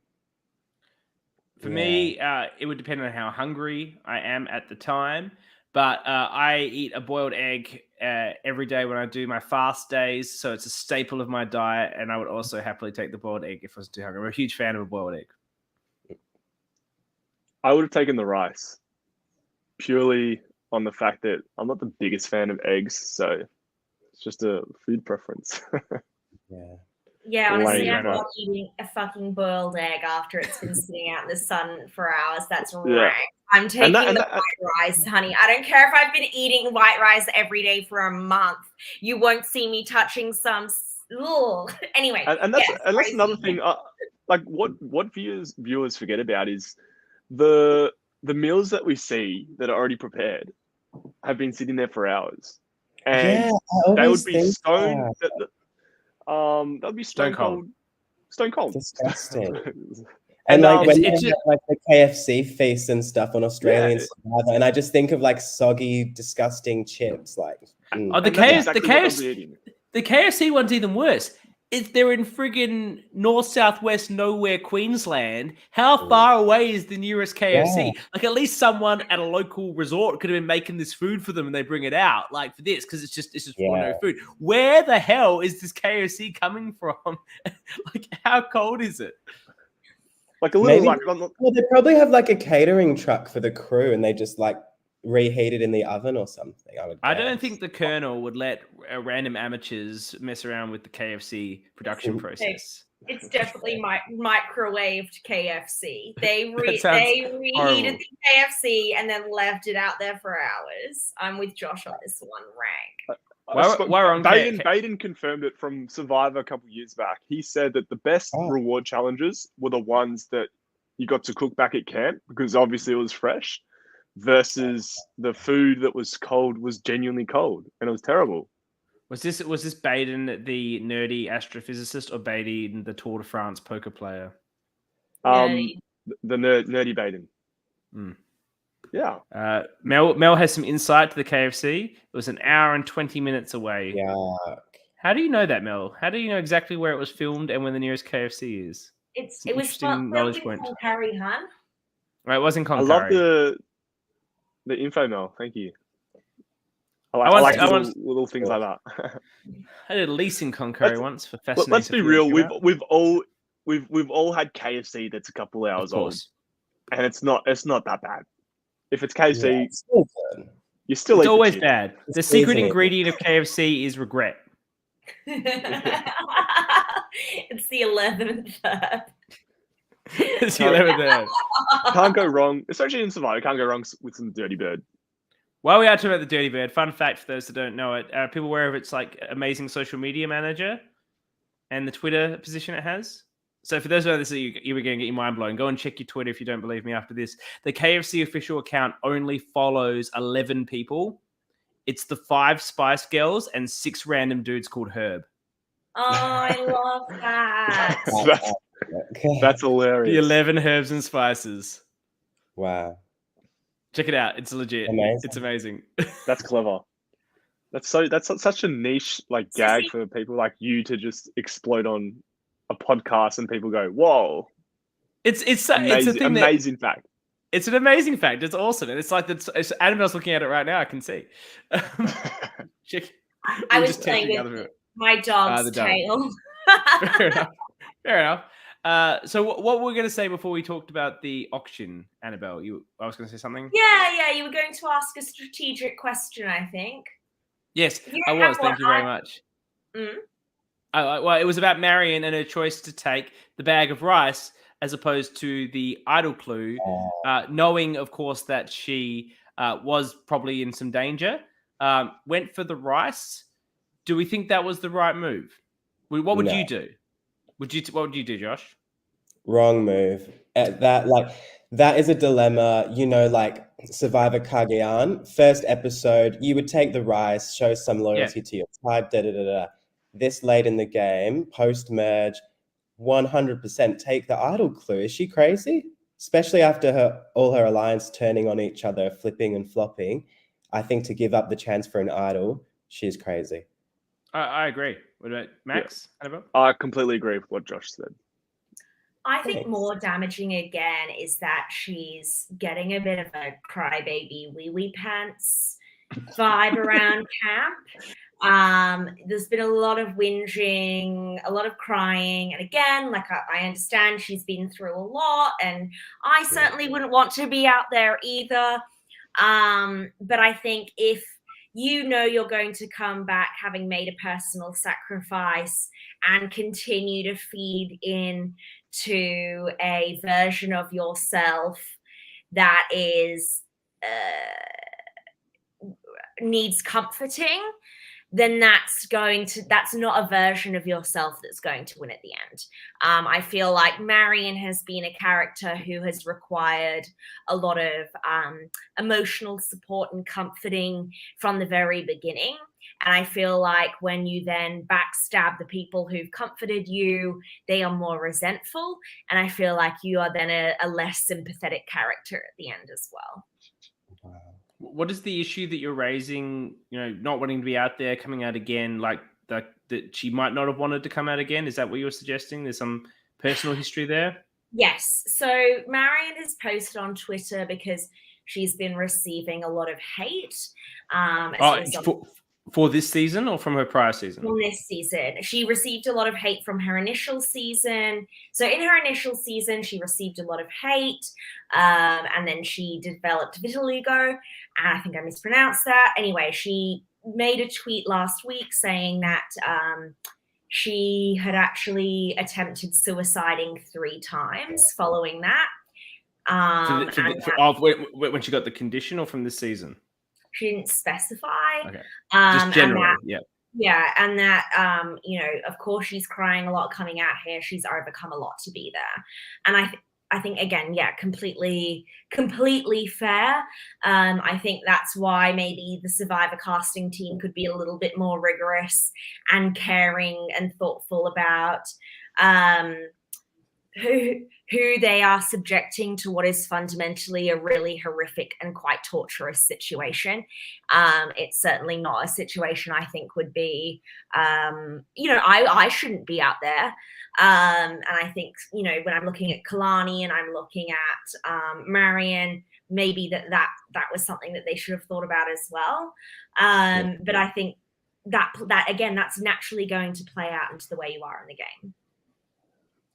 For me, it would depend on how hungry I am at the time. But I eat a boiled egg every day when I do my fast days. So it's a staple of my diet. And I would also happily take the boiled egg if I was too hungry. I'm a huge fan of a boiled egg. I would have taken the rice, purely on the fact that I'm not the biggest fan of eggs. So it's just a food preference. Yeah, honestly, Lame, I'm but- not eating a fucking boiled egg after it's been sitting out in the sun for hours. That's Yeah. rank. I'm taking that- the white rice, honey. I don't care if I've been eating white rice every day for a month. You won't see me touching some. Anyway, And that's yes, and that's another thing. Like what viewers forget about is the meals that we see that are already prepared have been sitting there for hours, and I they would always be think stone. that. That'd be stone cold. Stone cold. Disgusting. And And like when it's they have like the KFC feast and stuff on Australian Survivor, and I just think of like soggy, disgusting chips. Like, Oh, the and that's exactly what they'll KFC, be eating. the KFC one's even worse. If they're in friggin' north, southwest, nowhere, Queensland, how far away is the nearest KFC? Yeah. Like, at least someone at a local resort could have been making this food for them and they bring it out, like for this, because it's just for no food. Where the hell is this KFC coming from? Like, how cold is it? Like a little, Maybe, well, they probably have like a catering truck for the crew, and they just like reheat it in the oven or something. I don't think the Colonel would let random amateurs mess around with the KFC production process. It's definitely microwaved KFC. They sounds reheated horrible. the KFC and then left it out there for hours. I'm with Josh on this one, rank. Baden confirmed it from Survivor a couple of years back. He said that the best reward challenges were the ones that you got to cook back at camp, because obviously it was fresh, versus the food that was cold was genuinely cold, and it was terrible. Was this Baden, the nerdy astrophysicist, or Baden, the Tour de France poker player? Nerdy. The nerdy Baden. Yeah. Mel has some insight to the KFC. It was an hour and 20 minutes away. Yuck. How do you know that, Mel? How do you know exactly where it was filmed and when the nearest KFC is? It was filmed in Cloncurry, hun. Right, it was in Cloncurry. I love the info, Mel. Thank you. I like little things like that. I did a lease in Cloncurry once for fascinating. Let's be real. We've all had KFC that's a couple hours old, and it's not that bad. If it's KFC, you still. It's always bad. The secret ingredient of KFC is regret. It's the 11th herb. It's the 11th herb. Can't go wrong, especially in Survivor. Can't go wrong with some Dirty Bird. While we are talking about the Dirty Bird, fun fact for those that don't know it, are people aware of its like amazing social media manager and the Twitter position it has? So for those of us that you were going to get your mind blown, go and check your Twitter if you don't believe me after this. The KFC official account only follows 11 people. It's the 5 Spice Girls and 6 random dudes called Herb. Oh, I love that. That's hilarious. The 11 herbs and spices. Wow. Check it out. It's legit. Amazing. It's amazing. That's clever. That's such a niche like gag for people like you to just explode on a podcast and people go, "Whoa!" It's amazing, it's a thing amazing fact. It's an amazing fact. It's awesome, and it's like it's Annabel's looking at it right now. I can see. I was playing with my dog's tail. Fair enough. So what we're going to say before we talked about the auction, Annabel? I was going to say something. Yeah. You were going to ask a strategic question, I think. Yes, I was. Thank you very much. Well, it was about Marion and her choice to take the bag of rice as opposed to the idol clue, knowing, of course, that she was probably in some danger. Went for the rice. Do we think that was the right move? What would you do? What would you do, Josh? Wrong move. That is a dilemma, like Survivor Kagayan. First episode, you would take the rice, show some loyalty to your tribe, This late in the game, post-merge, 100% take the idol clue. Is she crazy? Especially after all her alliance turning on each other, flipping and flopping. I think to give up the chance for an idol, she's crazy. I agree. What about Max? Yeah. I completely agree with what Josh said. I think more damaging again is that she's getting a bit of a crybaby wee wee pants vibe around camp. There's been a lot of whinging, a lot of crying, and again, like I understand she's been through a lot, and I certainly wouldn't want to be out there either. But I think if you're going to come back having made a personal sacrifice and continue to feed in to a version of yourself that is needs comforting, then that's not a version of yourself that's going to win at the end. I feel like Marion has been a character who has required a lot of emotional support and comforting from the very beginning. And I feel like when you then backstab the people who've comforted you, they are more resentful. And I feel like you are then a less sympathetic character at the end as well. Wow. What is the issue that you're raising, not wanting to be out there, coming out again, like that she might not have wanted to come out again? Is that what you were suggesting? There's some personal history there? Yes. So Marion has posted on Twitter because she's been receiving a lot of hate. For this season or from her prior season? From this season. She received a lot of hate from her initial season. So in her initial season, she received a lot of hate. And then she developed vitiligo. And I think I mispronounced that. Anyway, she made a tweet last week saying that she had actually attempted suiciding 3 times following that. When she got the condition or from this season? She didn't specify. Okay. Just generally, Yeah, and that, of course she's crying a lot coming out here. She's overcome a lot to be there. And I think, again, completely fair. I think that's why maybe the Survivor casting team could be a little bit more rigorous and caring and thoughtful about who they are subjecting to what is fundamentally a really horrific and quite torturous situation. It's certainly not a situation I think would be, I shouldn't be out there. And I think, when I'm looking at Kalani and I'm looking at Marion, maybe that was something that they should have thought about as well. But I think that again, that's naturally going to play out into the way you are in the game.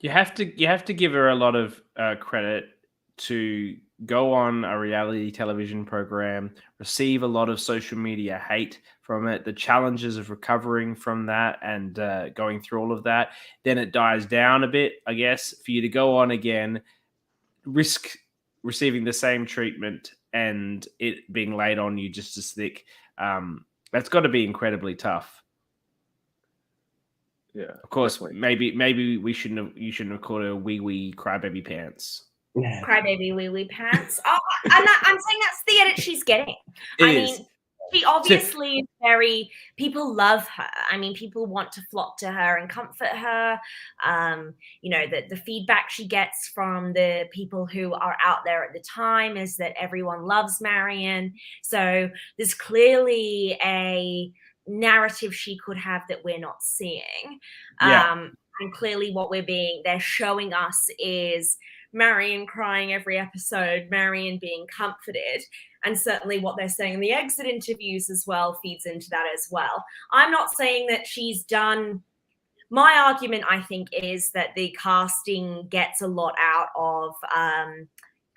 You have to give her a lot of credit to go on a reality television program, receive a lot of social media hate from it, the challenges of recovering from that and going through all of that. Then it dies down a bit, I guess, for you to go on again, risk receiving the same treatment and it being laid on you just as thick. That's got to be incredibly tough. Yeah, of course. Definitely. Maybe you shouldn't have called her wee crybaby pants. Crybaby wee pants. Oh, I'm saying that's the edit she's getting. She obviously is very. People love her. I mean, people want to flock to her and comfort her. The feedback she gets from the people who are out there at the time is that everyone loves Marion. So there's clearly a narrative she could have that we're not seeing. And clearly what they're showing us is Marion crying every episode, Marion being comforted, and certainly what they're saying in the exit interviews as well feeds into that as well. I'm not saying that she's done. My argument, I think, is that the casting gets a lot out of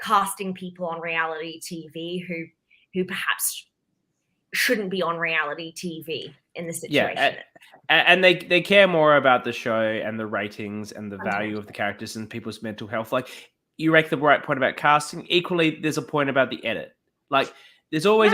casting people on reality TV who perhaps shouldn't be on reality TV in this situation. And they care more about the show and the ratings and the value of the characters and people's mental health. Like, you make the right point about casting. Equally, there's a point about the edit. Like, there's always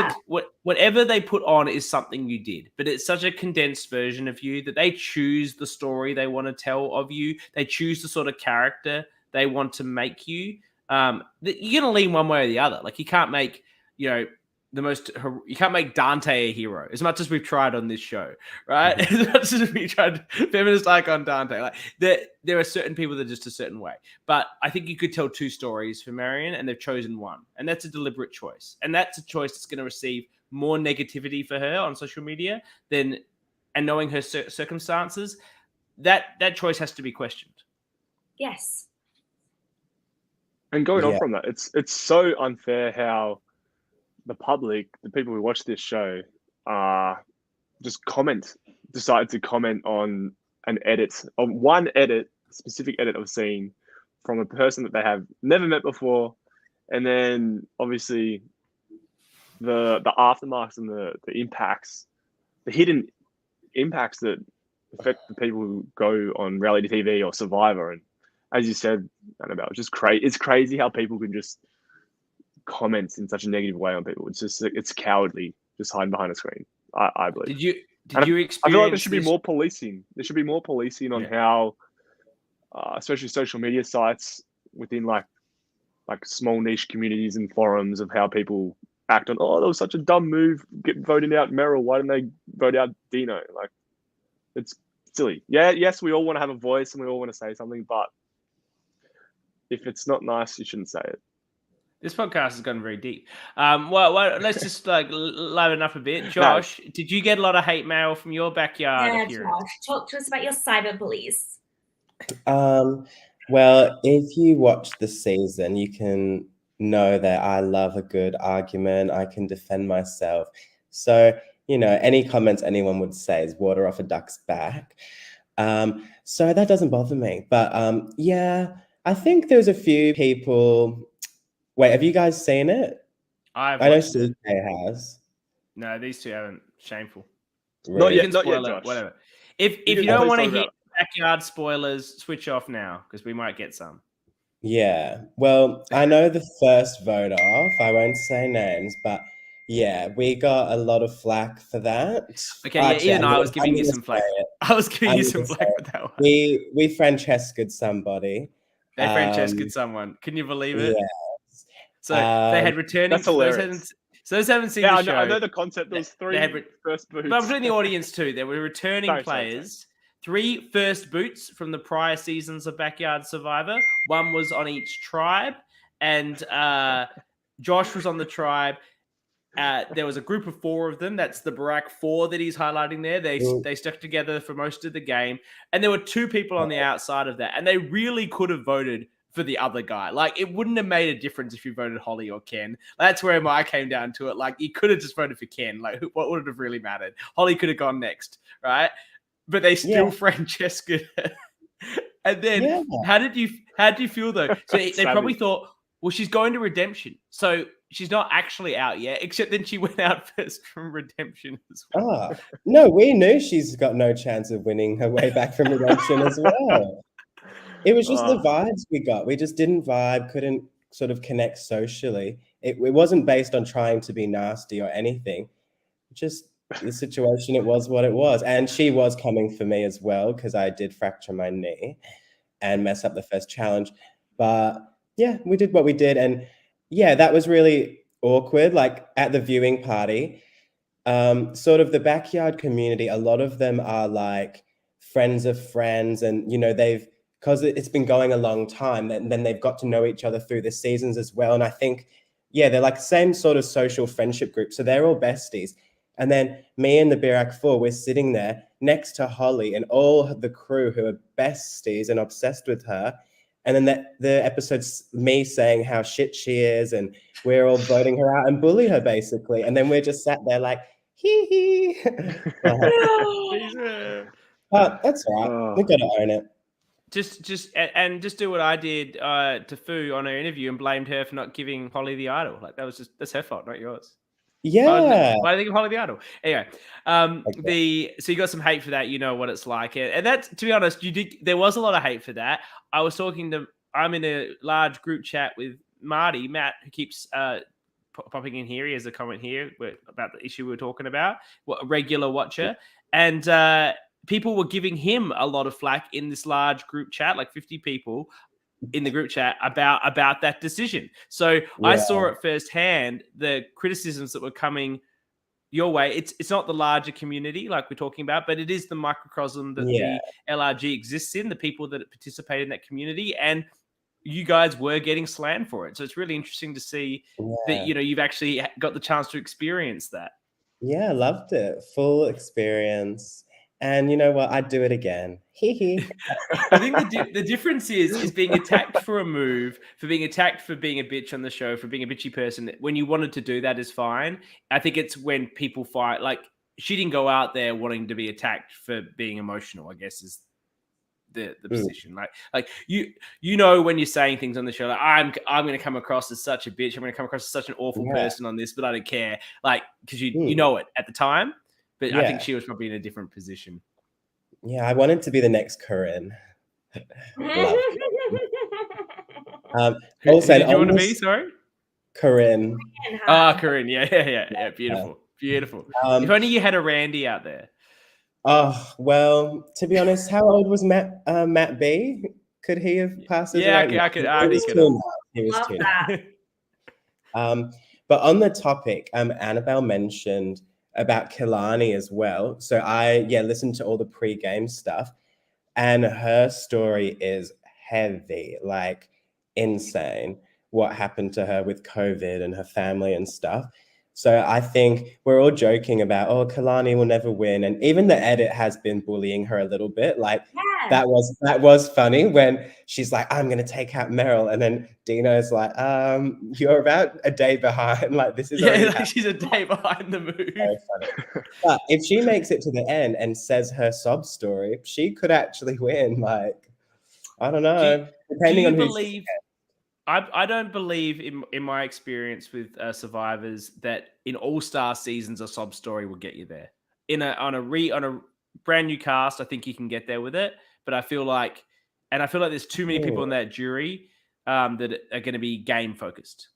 whatever they put on is something you did, but it's such a condensed version of you that they choose the story they want to tell of you. They choose the sort of character they want to make you, you're going to lean one way or the other. Like you can't make, you can't make Dante a hero as much as we've tried on this show, right? As much as we tried feminist icon Dante, like there are certain people that are just a certain way. But I think you could tell two stories for Marion, and they've chosen one, and that's a deliberate choice, and that's a choice that's going to receive more negativity for her on social media and knowing her circumstances, that choice has to be questioned. Yes. And going on from that, it's so unfair how the public, the people who watch this show, decide to comment on one specific edit I've seen from a person that they have never met before, and then obviously the aftermaths and the impacts, the hidden impacts that affect the people who go on reality TV or Survivor. And as you said, Annabelle, it's crazy how people can just comment in such a negative way on people. It's cowardly, just hiding behind a screen. I believe. Did you experience? I feel like there should be more policing. There should be more policing on how, especially social media sites within like small niche communities and forums, of how people act on. Oh, that was such a dumb move, voting out Meryl. Why didn't they vote out Dino? Like, it's silly. Yeah, yes, we all want to have a voice and we all want to say something, but if it's not nice, you shouldn't say it. This podcast has gone very deep. Well, let's just liven up a bit. Josh, did you get a lot of hate mail from your backyard? Yeah, Josh, talk to us about your cyber bullies. Well, if you watch the season, you can know that I love a good argument. I can defend myself. So, any comments anyone would say is water off a duck's back. So that doesn't bother me. But yeah, I think there's a few people. Wait, have you guys seen it? I know CK has. No, these two haven't. Shameful. Really? Not yet, Josh. Whatever. If you don't want to hear backyard spoilers, switch off now, because we might get some. Yeah. Well, I know the first vote off. I won't say names, but yeah, we got a lot of flack for that. Okay, actually, I was giving you some flack. I was giving you some flack for that one. We Francesca'd somebody. They Francesca'd someone. Can you believe it? Yeah. So they had returning. That's hilarious. So those haven't seen the show. I know the concept. There was three first boots. But I'm putting the audience too. There were returning players. 3 first boots from the prior seasons of Backyard Survivor. One was on each tribe, and Josh was on the tribe. There was a group of 4 of them. That's the Barack 4 that he's highlighting there. They stuck together for most of the game, and there were 2 people on the outside of that, and they really could have voted for the other guy. Like, it wouldn't have made a difference if you voted Holly or Ken. That's where I came down to it. Like, you could have just voted for Ken. Like, what would it have really mattered? Holly could have gone next, right? But they still Francesca. And then how did you feel though? So they probably thought, well, she's going to redemption, so she's not actually out yet. Except then she went out first from redemption as well. No, we knew she's got no chance of winning her way back from redemption as well. It was just the vibes we got. We just didn't vibe, couldn't sort of connect socially. It wasn't based on trying to be nasty or anything. Just the situation, it was what it was. And she was coming for me as well, because I did fracture my knee and mess up the first challenge. But yeah, we did what we did. And yeah, that was really awkward. Like at the viewing party, sort of the backyard community, a lot of them are like friends of friends. And, because it's been going a long time, and then they've got to know each other through the seasons as well. And I think, they're like the same sort of social friendship group. So they're all besties. And then me and the Birac 4, we're sitting there next to Holly and all the crew who are besties and obsessed with her. And then the episode's me saying how shit she is, and we're all voting her out and bully her basically. And then we're just sat there like, hee hee. But that's all right. We've got to own it. Just do what I did to Fu on her interview and blamed her for not giving Holly the idol. Like that's her fault, not yours. Yeah. Why do you think of Holly the idol? Anyway, so you got some hate for that. You know what it's like, and that, to be honest, there was a lot of hate for that. I'm in a large group chat with Matt, who keeps popping in here. He has a comment here about the issue we were talking about. A regular watcher, and people were giving him a lot of flack in this large group chat, like 50 people, in the group chat about that decision. So I saw it firsthand, the criticisms that were coming your way. It's not the larger community like we're talking about, but it is the microcosm that the LRG exists in, the people that participate in that community, and you guys were getting slammed for it. So it's really interesting to see that, you know, you've actually got the chance to experience that. Yeah, I loved it. Full experience. And you know what? I'd do it again. I think the difference is being attacked for a move, for being attacked for being a bitch on the show, for being a bitchy person. When you wanted to do that is fine. I think it's when people fight, like she didn't go out there wanting to be attacked for being emotional, I guess is the position. Like you know, when you're saying things on the show, like I'm going to come across as such a bitch. I'm going to come across as such an awful person on this, but I don't care. Like, because you know it at the time. But I think she was probably in a different position. Yeah, I wanted to be the next Corinne. Who did you want to be? Sorry? Corinne. Corinne. Yeah. Beautiful. Beautiful. If only you had a Randy out there. Oh, well, to be honest, how old was Matt B? Could he have passed his I could. He was too young. But on the topic, Annabel mentioned about Kehlani as well. So I listened to all the pre-game stuff, and her story is heavy, like insane, what happened to her with COVID and her family and stuff. So I think we're all joking about, Kehlani will never win. And even the edit has been bullying her a little bit. Like that was funny when she's like, I'm going to take out Meryl. And then Dino's like, you're about a day behind. Like this is like she's a day behind the move. Very funny. But if she makes it to the end and says her sob story, she could actually win. Like, I don't know. Depending on who's I don't believe in my experience with survivors that in all-star seasons a sob story will get you there. On a brand new cast, I think you can get there with it. But I feel like there's too many people in that jury that are going to be game focused.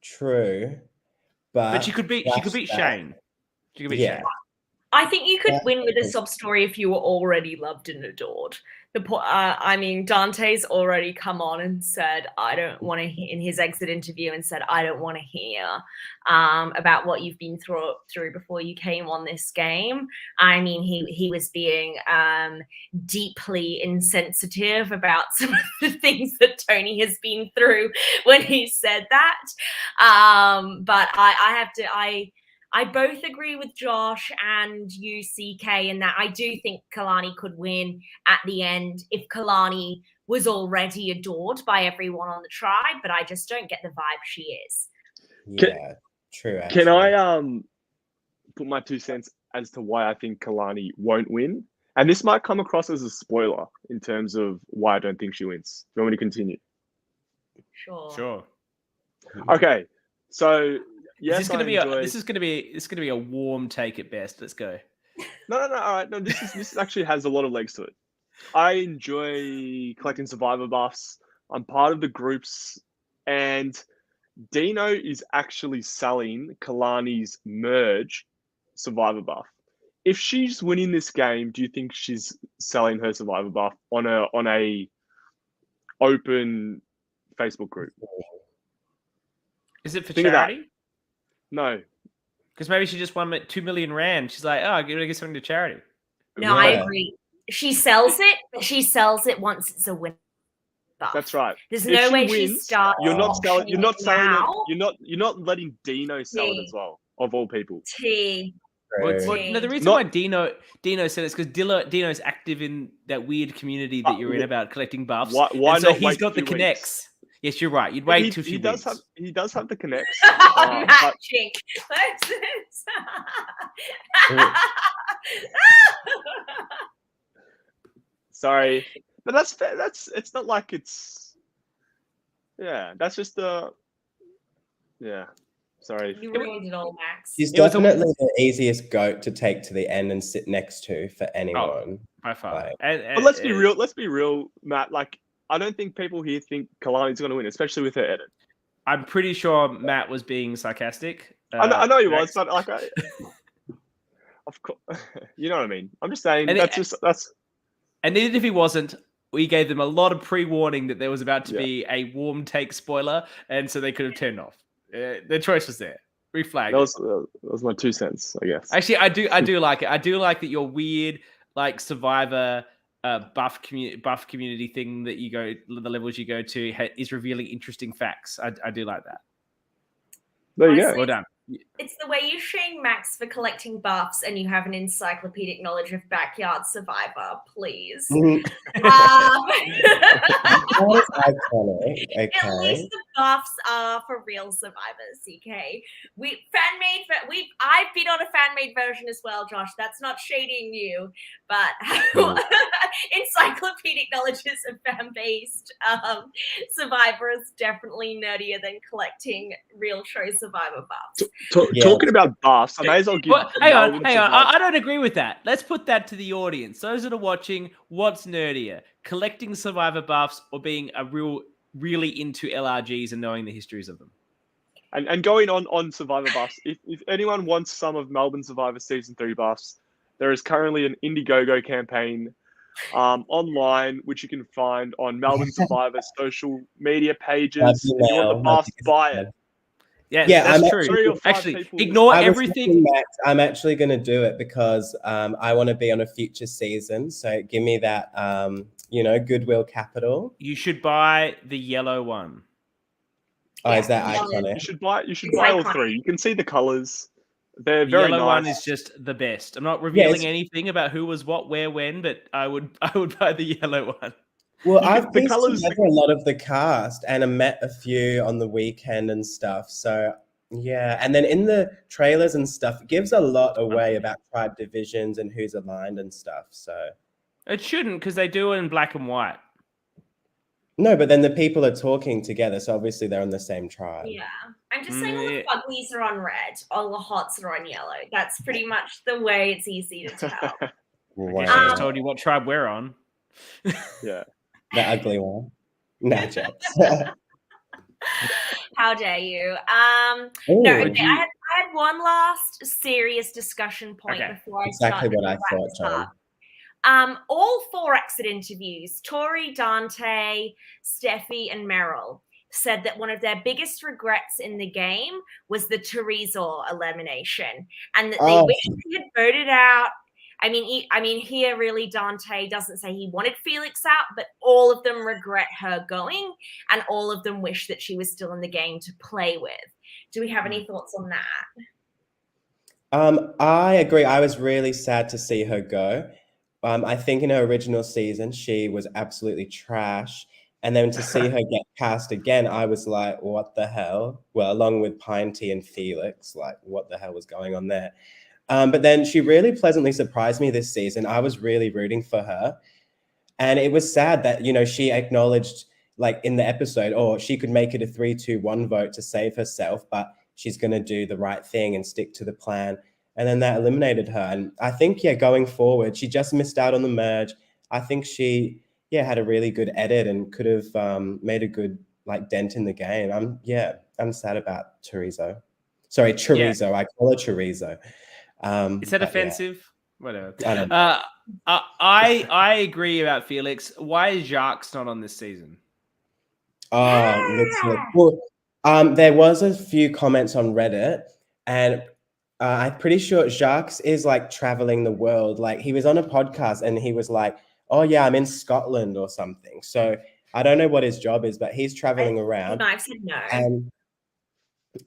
True, but she could beat Shane. She could beat Shane. I think you could win with a sob story if you were already loved and adored. I mean, Dante's already come on and said, I don't want to hear, in his exit interview, and said, I don't want to hear about what you've been through before you came on this game. I mean, he was being deeply insensitive about some of the things that Tony has been through when he said that. But I both agree with Josh and you, CK, in that I do think Kehlani could win at the end if Kehlani was already adored by everyone on the tribe, but I just don't get the vibe she is. Yeah, true. Actually. Can I put my 2 cents as to why I think Kehlani won't win? And this might come across as a spoiler in terms of why I don't think she wins. Do you want me to continue? Sure. Okay, so... Yes, this is going to be a warm take at best. Let's go. No. All right. No, this actually has a lot of legs to it. I enjoy collecting survivor buffs. I'm part of the groups, and Dino is actually selling Kehlani's merge survivor buff. If she's winning this game, do you think she's selling her survivor buff on a open Facebook group? Is it for charity? No. Because maybe she just won 2 million rand. She's like, I'm going to get something to charity. No, I agree. She sells it, but she sells it once it's a win. That's right. There's no way she starts. You're not selling it. You're not letting Dino sell it as well, of all people. No, the reason why Dino said it's because Dino's active in that weird community that you're in about collecting buffs. Why so not he's got the connects. Yes, you're right. You'd wait till she wins. He does have the connects. Magic. Sorry, but that's fair. It's not like it's. Yeah, that's just the. Yeah, sorry. You ruined it all, Max. She's definitely the easiest goat to take to the end and sit next to for anyone. By far. But let's be real. Let's be real, Matt. Like, I don't think people here think Kehlani's going to win, especially with her edit. I'm pretty sure Matt was being sarcastic. I know he was, but like, of course, you know what I mean. I'm just saying that's. And even if he wasn't, we gave them a lot of pre-warning that there was about to be a warm take spoiler, and so they could have turned off. The choice was there. Reflag. That was my 2 cents, I guess. Actually, I do like it. I do like that your weird like Survivor buff community thing that you go, the levels you go to is revealing interesting facts. I do like that. There you Honestly, go. Well done. It's the way you shame Max for collecting buffs and you have an encyclopedic knowledge of Backyard Survivor, please. That is iconic. At Okay. least the buffs are for real survivors, CK. I've been on a fan-made version as well, Josh. That's not shading you, but encyclopedic knowledges of fan-based Survivor is definitely nerdier than collecting real show Survivor buffs. Talking about buffs, I may as well give. Hang on. I don't agree with that. Let's put that to the audience. Those that are watching, what's nerdier? Collecting Survivor buffs or being really into LRGs and knowing the histories of them? And going on Survivor buffs, if anyone wants some of Melbourne Survivor Season 3 buffs, there is currently an Indiegogo campaign online, which you can find on Melbourne Survivor social media pages. If you want the buffs, buy it. Yeah, Yeah, that's I'm true. Actually, ignore everything. Max, I'm actually going to do it because I want to be on a future season. So give me that, goodwill capital. You should buy the yellow one. Oh, is that iconic? You should buy all three. You can see the colors. They're very nice. The yellow one is just the best. I'm not revealing anything about who was what, where, when, but I would buy the yellow one. Well, I've pieced together a lot of the cast and I met a few on the weekend and stuff. So, yeah. And then in the trailers and stuff, it gives a lot away about tribe divisions and who's aligned and stuff. So it shouldn't, because they do it in black and white. No, but then the people are talking together. So obviously they're on the same tribe. Yeah. I'm just saying all the fugglies are on red, all the hots are on yellow. That's pretty much the way it's easy to tell. I just told you what tribe we're on. Yeah. The ugly one. No jokes. How dare you? I had one last serious discussion point before I exactly what I thought, John. All 4 exit interviews, Tori, Dante, Steffi, and Meryl said that one of their biggest regrets in the game was the Teresa elimination, and that they wish he had voted out. I mean, here really Dante doesn't say he wanted Felix out, but all of them regret her going, and all of them wish that she was still in the game to play with. Do we have any thoughts on that? I agree. I was really sad to see her go. I think in her original season, she was absolutely trash. And then to see her get cast again, I was like, what the hell? Well, along with Pine Tea and Felix, like, what the hell was going on there? But then she really pleasantly surprised me this season. I was really rooting for her. And it was sad that, she acknowledged, like, in the episode, she could make it a 3-2-1 vote to save herself, but she's going to do the right thing and stick to the plan. And then that eliminated her. And I think, going forward, she just missed out on the merge. I think she, had a really good edit and could have made a good, dent in the game. I'm sad about Chorizo. Sorry, Chorizo. Yeah. I call her Chorizo. Is that offensive? Yeah. Whatever. I don't know. I agree about Felix. Why is Jacques not on this season? Let's look. Well, there was a few comments on Reddit, and I'm pretty sure Jacques is traveling the world. He was on a podcast and he was like, "Oh yeah, I'm in Scotland or something." So I don't know what his job is, but he's traveling around. I've said no. And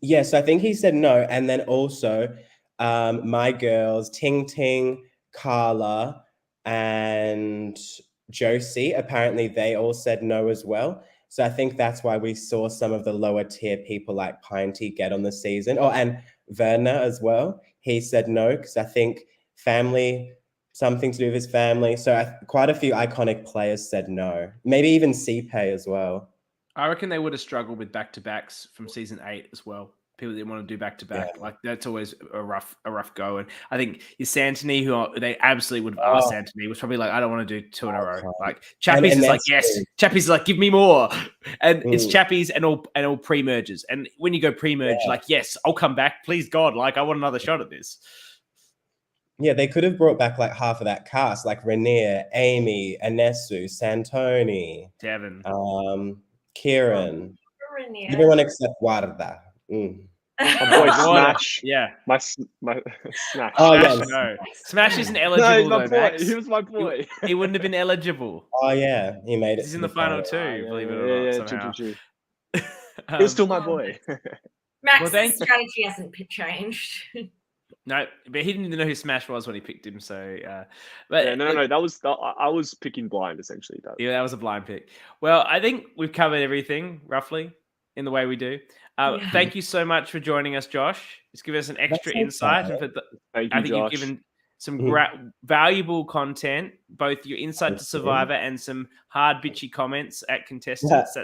yes, I think he said no, and then also. My girls, Ting Ting, Carla, and Josie, apparently they all said no as well. So I think that's why we saw some of the lower tier people like Pine Tea get on the season. Oh, and Werner as well. He said no because I think family, something to do with his family. So quite a few iconic players said no. Maybe even CPay as well. I reckon they would have struggled with back-to-backs from season 8 as well. People didn't want to do back-to-back. Yeah. That's always a rough go. And I think your Santony, who they absolutely would have asked Santony, was probably like, I don't want to do 2 in a row. Chappies is like, yes. Chappies is like, give me more. And it's Chappies and all pre-merges. And when you go pre-merge, yes, I'll come back. Please God, I want another shot at this. Yeah, they could have brought back like half of that cast, like Rainier, Amy, Anesu, Santoni, Devin. Kieran, Rainier. everyone except Warda. Mm. My boy Water. Smash. Yeah. My Smash. Oh, Smash, yes. no. Smash isn't No, eligible he's my though, boy. Max. He was my boy. He wouldn't have been eligible. Oh yeah, he made it. He's to in the final finals. two, believe it or not, somehow. True. He's still my boy. Max's thank you. strategy hasn't changed. No, but he didn't even know who Smash was when he picked him. So, but Yeah, no. I was picking blind essentially. Yeah, that was a blind pick. Well, I think we've covered everything roughly in the way we do. Yeah. Thank you so much for joining us, Josh. It's given us an extra That's insight, okay. and Thank you, I think Josh. you've given some Mhm. valuable content, both your insight Thank to you. Survivor and some hard bitchy comments at contestants.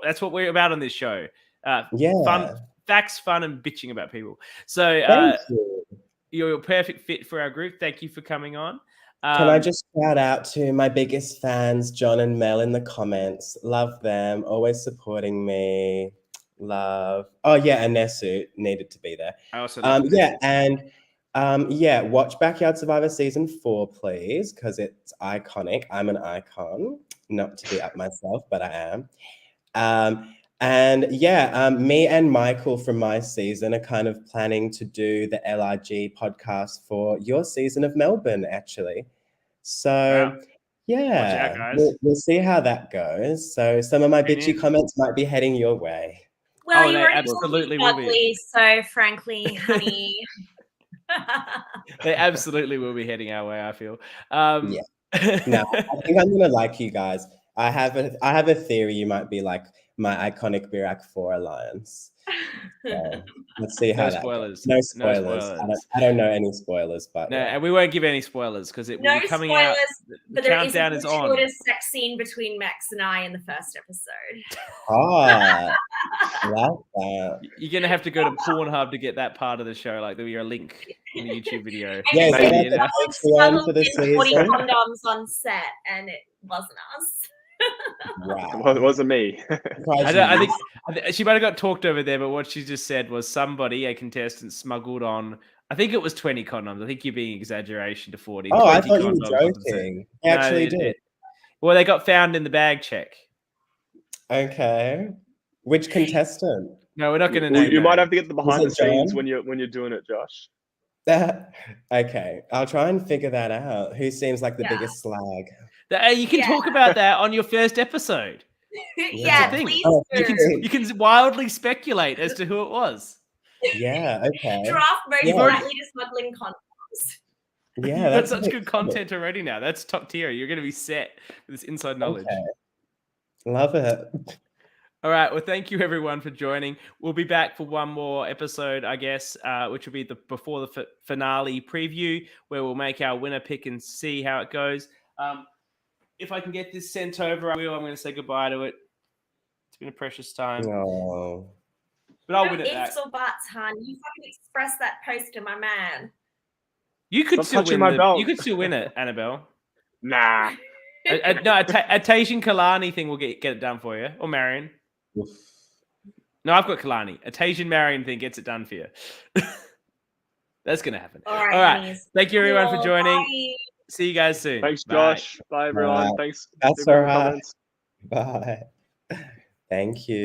That's what we're about on this show. Yeah. Fun facts, fun, and bitching about people. So Thank you. you're a perfect fit for our group. Thank you for coming on. Can I just shout out to my biggest fans, John and Mel, in the comments? Love them, always supporting me. Love. Oh yeah, Anesu needed to be there. I also love yeah, and watch Backyard Survivor season 4, please, because it's iconic. I'm an icon, not to be up myself, but I am. Me and Michael from my season are kind of planning to do the LRG podcast for your season of Melbourne, actually. So, Wow. yeah, Watch out, guys. we'll see how that goes. So some of my Tune bitchy in. comments might be heading your way. Well, Oh, you they already absolutely called will me be. ugly, so frankly, honey. They absolutely will be heading our way, I feel. Yeah. No, I think I'm gonna like you guys. I have a theory you might be like my iconic Birac 4 alliance. So let's see how No that spoilers. goes. No No spoilers. spoilers. I don't know any spoilers, but No, yeah. and we won't give any spoilers because it will No be coming spoilers, out. The but there is a countdown is on. gratuitous sex scene between Max and I in the first episode. Ah, love that. You're gonna have to go to Pornhub to get that part of the show. Like there'll be a link in the YouTube video. Yeah, And is Maybe, that we like the Patreon for the smuggled in 40 season? condoms on set, and it wasn't us. Wow. It wasn't me. I think she might have got talked over there, but what she just said was somebody, a contestant, smuggled on. I think it was 20 condoms. I think you're being exaggeration to 40. Oh, I 20 thought you were condoms on set. joking. I actually did. Well, they got found in the bag check. Okay. Which contestant? No, we're not going to name. You might have to get the behind the it John? scenes when you're doing it, Josh. Okay, I'll try and figure that out. Who seems like the biggest slag? You can talk about that on your first episode. Yeah, That's the thing. please Oh, do. You can wildly speculate as to who it was. Yeah, okay. Draft most Yeah. likely to smuggling condoms. Yeah, You've got that's such good content already now. That's top tier. You're going to be set with this inside knowledge. Okay. Love it. All right. Well, thank you everyone for joining. We'll be back for one more episode, I guess, which will be before the finale preview, where we'll make our winner pick and see how it goes. If I can get this sent over, I will. I'm going to say goodbye to it. It's been a precious time, Oh. but I'll No win it back. ifs or buts, hon. You fucking express that poster, my man. You could Stop still touching win my belt. You could still win it, Annabelle. Nah. No, a Tajan Kalani thing will get it done for you, or Marion. Oof. No, I've got Kalani. A Tajan Marion thing gets it done for you. That's gonna happen. All right. Honeys. Thank you everyone for joining. Bye. See you guys soon. Thanks, Bye. Josh. Bye, everyone. Bye. Thanks. That's everyone all for right. comments. Bye. Thank you.